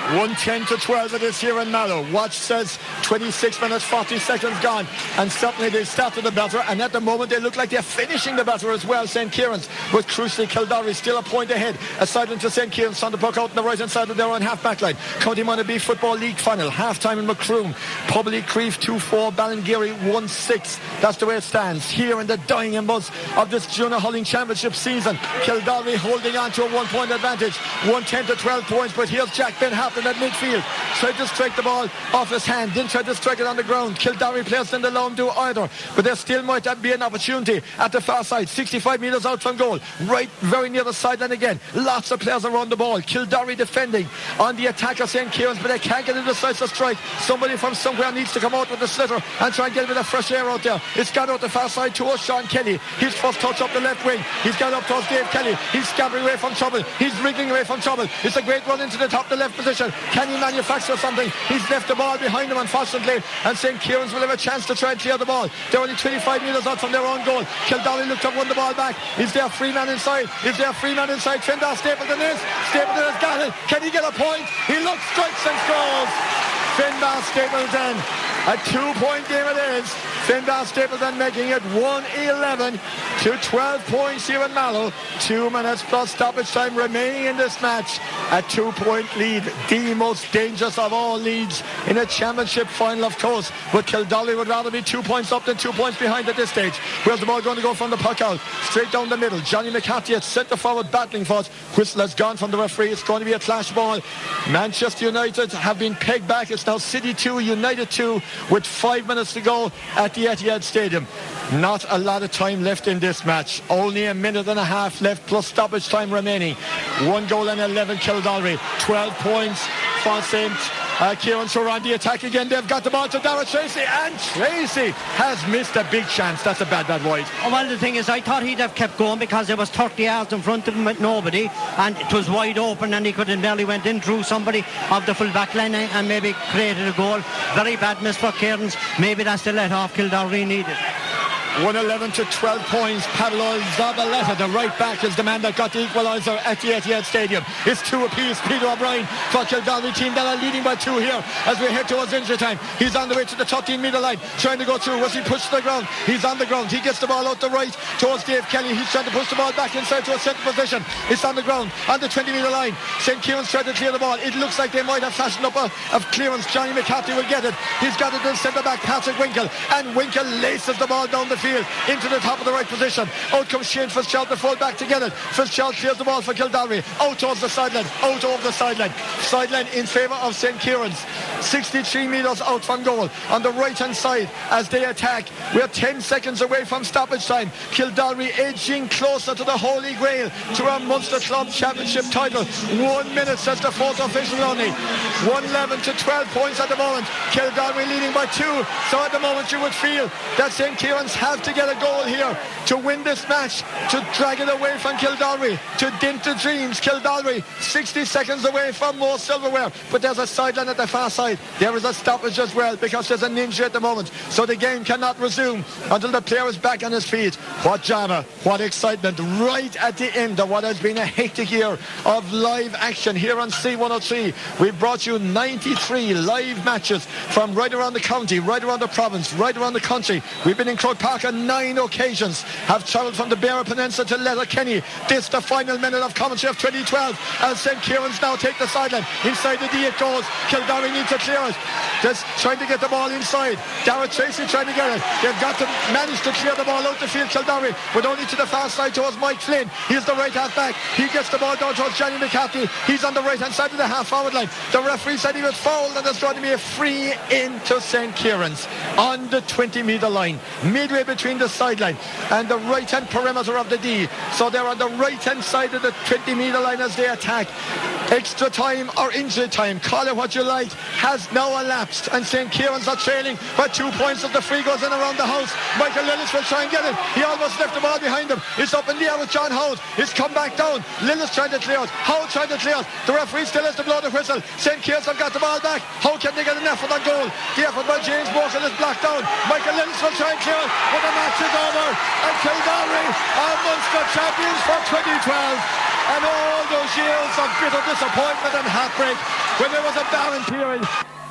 B: 110-12 it is here in Mallow. Watch says 26 minutes 40 seconds gone, and certainly they started the better, and at the moment they look like they're finishing the better as well, St Kierans, but crucially Kildare still a point ahead. A sideline to St Kierans on the puck out on the right hand side of their own half back line. County Monaghan Football League final, half time in Macroom. Public Creef 2-4, Ballingeary 1-6. That's the way it stands here in the dying embers of this junior hurling championship season. Kildare holding on to a 1 point advantage, 110-12 points, but here's Jack Ben Hartnett at midfield, tried to strike the ball off his hand, didn't try to strike it on the ground. Kildare players didn't allow him to either, but there still might be an opportunity at the far side, 65 metres out from goal, right very near the sideline again. Lots of players around the ball. Kildare defending on the attack of St Kierans, but they can't get into the sides to strike. Somebody from somewhere needs to come out with the sliotar and try and get a bit of fresh air out there. It's got out the far side to Sean Kelly. His first touch up the left wing. He's got up towards Dave Kelly. He's scabbering away from trouble. He's wriggling away from trouble. It's a great run into the top of the left position. Can he manufacture something? He's left the ball behind him, unfortunately, and St Kierans will have a chance to try and clear the ball. They're only 25 metres out from their own goal. Kildare looked to won the ball back. Is there a free man inside? Is there a free man inside? Fendar Stapleton is. Stapleton has got it. Can he get a point? He looks, strikes and scores. Fendar Stapleton. A 2 point game it is. Fendar Stapleton making it 1-11 to 12 points here in Mallow. 2 minutes plus stoppage time remaining in this match. A 2 point lead. The most dangerous of all leads in a championship final, of course. But Kildare would rather be 2 points up than 2 points behind at this stage. Where's the ball going to go from the puck out? Straight down the middle. Johnny McCarthy at centre forward battling for it. Whistle has gone from the referee. It's going to be a clash ball. Manchester United have been pegged back. It's now City 2, United 2 with 5 minutes to go at the Etihad Stadium. Not a lot of time left in this match. Only a minute and a half left plus stoppage time remaining. 1 goal and 11 Kildare. 12 points for St Kierans, who are on the attack again. They've got the ball to Dara Tracy, and Tracy has missed a big chance. That's a bad wide.
C: Oh, well, the thing is, I thought he'd have kept going, because there was 30 yards in front of him with nobody, and it was wide open, and he could have barely went in through somebody of the full back line and maybe created a goal. Very bad miss for Kierans. Maybe that's the let off Kildare needed.
B: 1-11 to 12 points. Pablo Zabaleta, the right back, is the man that got the equaliser at the Etihad Stadium. It's 2 apiece. Peter O'Brien for Kildare team that are leading by 2 here as we head towards injury time. He's on the way to the 13-metre line, trying to go through. Was he pushed to the ground? He's on the ground. He gets the ball out the right towards Dave Kelly. He's trying to push the ball back inside to a centre position. It's on the ground on the 20-metre line. St Kierans tried to clear the ball. It looks like they might have fashioned up a clearance. Johnny McCarthy will get it. He's got it to centre back Patrick Winkle, and Winkle laces the ball down the field into the top of the right position. Out comes Shane Fitzgerald, the full back to get it. Fitzgerald clears the ball for Kildare. Out towards the sideline. Out over the sideline. Sideline in favour of St Kierans. 63 metres out from goal on the right hand side as they attack. We're 10 seconds away from stoppage time. Kildare edging closer to the Holy Grail, to our Munster Club Championship title. 1 minute, says the fourth official only. 1-11 to 12 points at the moment. Kildare leading by 2. So at the moment you would feel that St Kierans have to get a goal here to win this match, to drag it away from Kildare, to dint the dreams. Kildare 60 seconds away from more silverware, but there's a sideline at the far side. There is a stoppage as well, because there's an injury at the moment, so the game cannot resume until the player is back on his feet. What drama, what excitement right at the end of what has been a hectic year of live action here on C103. We've brought you 93 live matches from right around the county, right around the province, right around the country. We've been in Croke Park Cork on 9 occasions have travelled from the Beara Peninsula to Letterkenny. This the final minute of commentary of 2012 as St Kierans now take the sideline. Inside the D it goes. Kildare needs to clear it. Just trying to get the ball inside. Darragh Tracy trying to get it. They've got to manage to clear the ball out the field, Kildare, but only to the far side towards Mike Flynn. He's the right half back. He gets the ball down towards Johnny McCarthy. He's on the right hand side of the half forward line. The referee said he was fouled, and there's going to be a free into St Kierans on the 20-metre line, midway between the sideline and the right hand perimeter of the D. So they're on the right hand side of the 20-metre line as they attack. Extra time or injury time, call it what you like, has now elapsed, and St Kierans are trailing by 2 points as the free goes in around the house. Michael Lillis will try and get it. He almost left the ball behind him. It's up in the air with John Howe. It's come back down. Lillis trying to clear it. Howe trying to clear it. The referee still has to blow the whistle. St Kierans have got the ball back. How can they get an effort on goal? The effort by James Morgan is blocked down. Michael Lillis will try and clear it, but the match is over, and Kildare are Munster champions for 2012. And all those years of bitter disappointment and heartbreak when there was a barren period,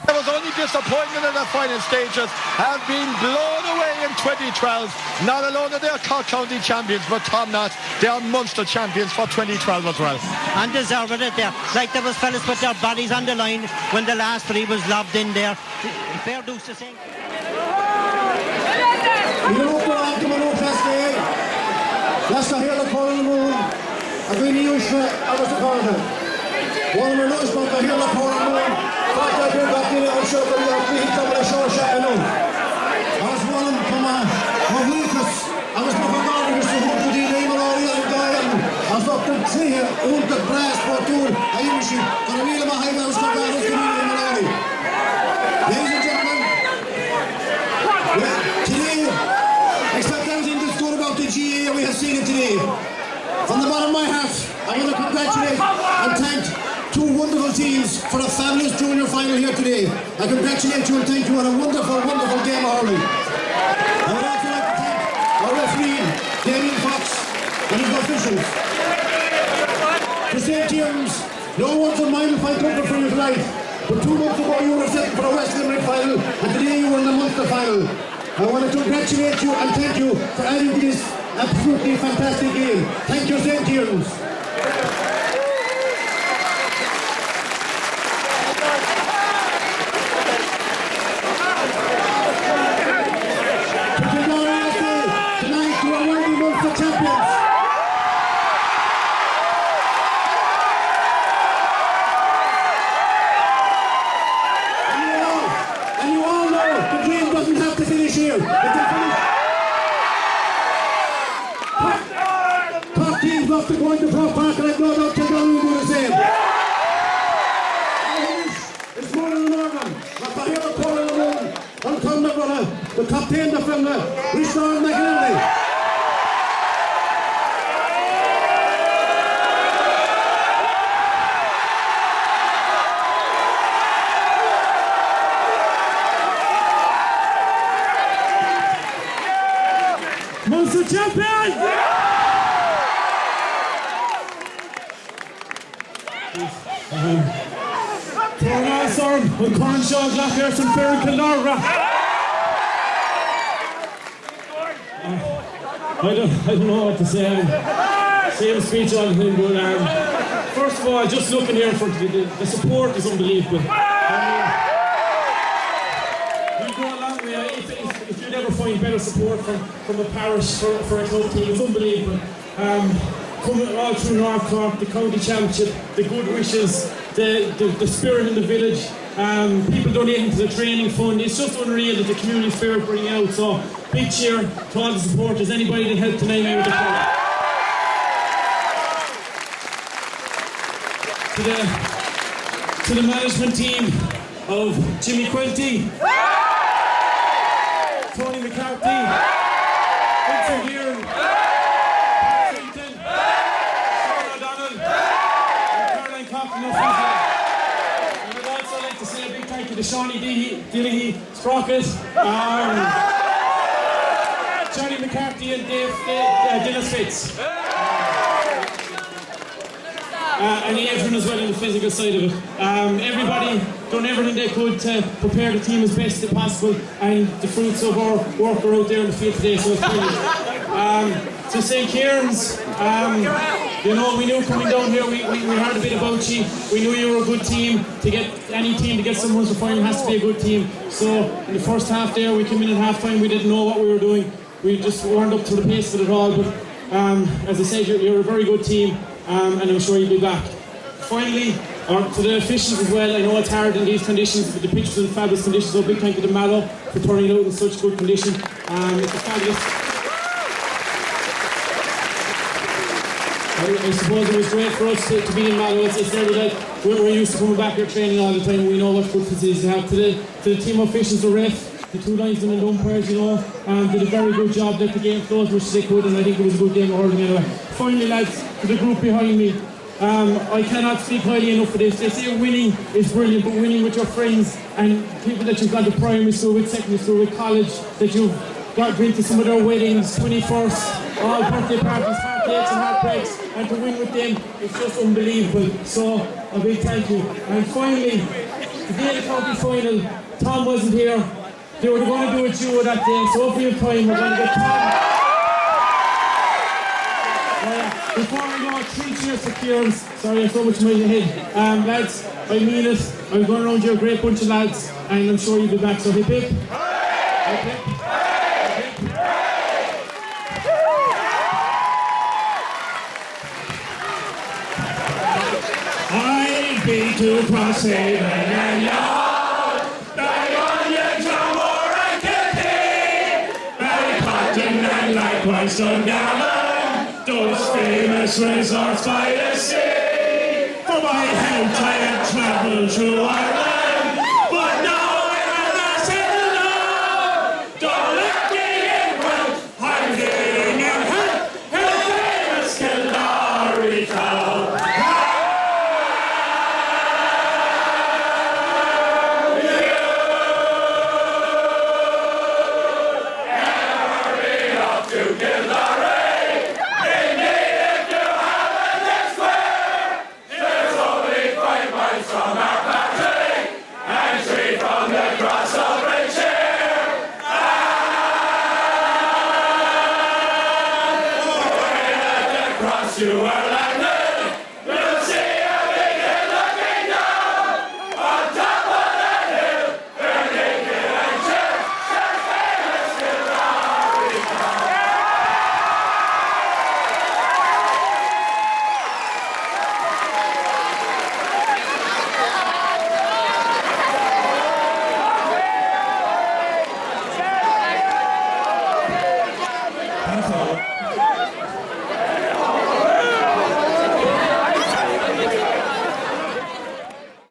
B: there was only disappointment in the final stages, have been blown away in 2012. Not alone are they Cork County champions, but Tom Knott, they are Munster champions for 2012 as well.
C: And deserved it there. Like there was fellas with their bodies on the line when the last three was lobbed in there. Fair dues to St.
D: Last I hear the call in the moon, I've been used to it, I was the corner. One of my notes, but I hear the call in the moon, thought I'd been back in it, I'm sure that I'll be coming a short shot, I know. I was one of them from Lucas, I was looking down to the hook of the name of all the other guy, and I was looking to see here, old the brass for a tour, I am machine, and I mean, my high man was coming down, I was coming in the lorry. Ladies and gentlemen, today, expect everything to go about the GA we have seen it today. From the bottom of my heart, I want to congratulate and thank two wonderful teams for a fabulous junior final here today. I congratulate you and thank you on a wonderful, wonderful game of hurling. I would also like to thank our referee, Damien Fox, and his officials. To St Kierans, no one's a mile fight over for you tonight, but 2 months ago you were set for a West Limerick final, and today you were in the Munster final. I want to congratulate you and thank you for adding to this absolutely fantastic game. Thank you, St Kierans. Tonight you are worthy Munster champions. And you all know the game doesn't have to finish here. It can finish. Top teams love to go into Croke Park, and I know that Kildare will do the same. It's more than an organ. Like I hear the call in the room. On come the brother, the captain from the Richard McGinley. Munster champions! Tornason with Cornshaw, Glackers Fair Kildare. I don't know what to say. Same speech all the time, but first of all, just looking here for the support is unbelievable. We go a long way. If you'd ever find better support from a parish for a club team, it's unbelievable. Coming all through North Cork, the county championship, the good wishes, the spirit in the village, people donating to the training fund. It's just unreal that the community spirit bringing out. So big cheer to all the supporters. Anybody that helped tonight with the club. To the management team of Jimmy Quilty, Tony McCarthy, Vincent Kieran, and I'd also like to say a big thank you to Shawnee Dillahey, Sprocket, Johnny McCarthy and Dave Dylan Fitz. And everyone as well on the physical side of it. Everybody
E: done everything they could to prepare the team as best as possible, and the fruits of our work are out there in the field today, so it's brilliant. To St Kierans, you know, we knew coming down here, we heard a bit about you. We knew you were a good team. To get any team to get someone to the final has to be a good team. So in the first half there, we came in at half time, we didn't know what we were doing. We just weren't up to the pace of it at all. But as I said, you're a very good team, and I'm sure you'll be back. Finally, to the officials as well, I know it's hard in these conditions, but the pitch was in fabulous conditions, so big thank you to Mallow for turning it out in such good condition. It's a fabulous. I suppose it was great for us to be in Mallow. It's nearly like we're used to coming back here training all the time. We know what good facilities to have. To the team officials, the ref, the two linesmen and umpires, you know, did a very good job. Let the game flow as much as they could, and I think it was a good game of hurling anyway. Finally, lads, to the group behind me, I cannot speak highly enough for this. They say winning is brilliant, but winning with your friends and people that you've gone to primary school with, secondary school with, college, that you've been to some of their weddings, 21st, all birthday parties, heartaches and heartbreaks, and to win with them, it's just unbelievable. So, a big thank you. And finally, the day of the county final, Tom wasn't here. They were going to do a duo that day, so if we have time, we're going to get Tom. Before we go, 3 cheers for Kierans. Sorry, I have so much in my head. Lads, I mean it. I'm going around you a great bunch of lads, and I'm sure you'll be back. So hip hip. Hip hip. I'd be too cross and yard. Like on your drum or a kitty. Very cotton and likewise some gallon. Those famous resorts by the sea. For my health I have travelled through Ireland, but now I'm a settled down. Don't let me in well, I'm getting your head in the famous Kildare town. You are like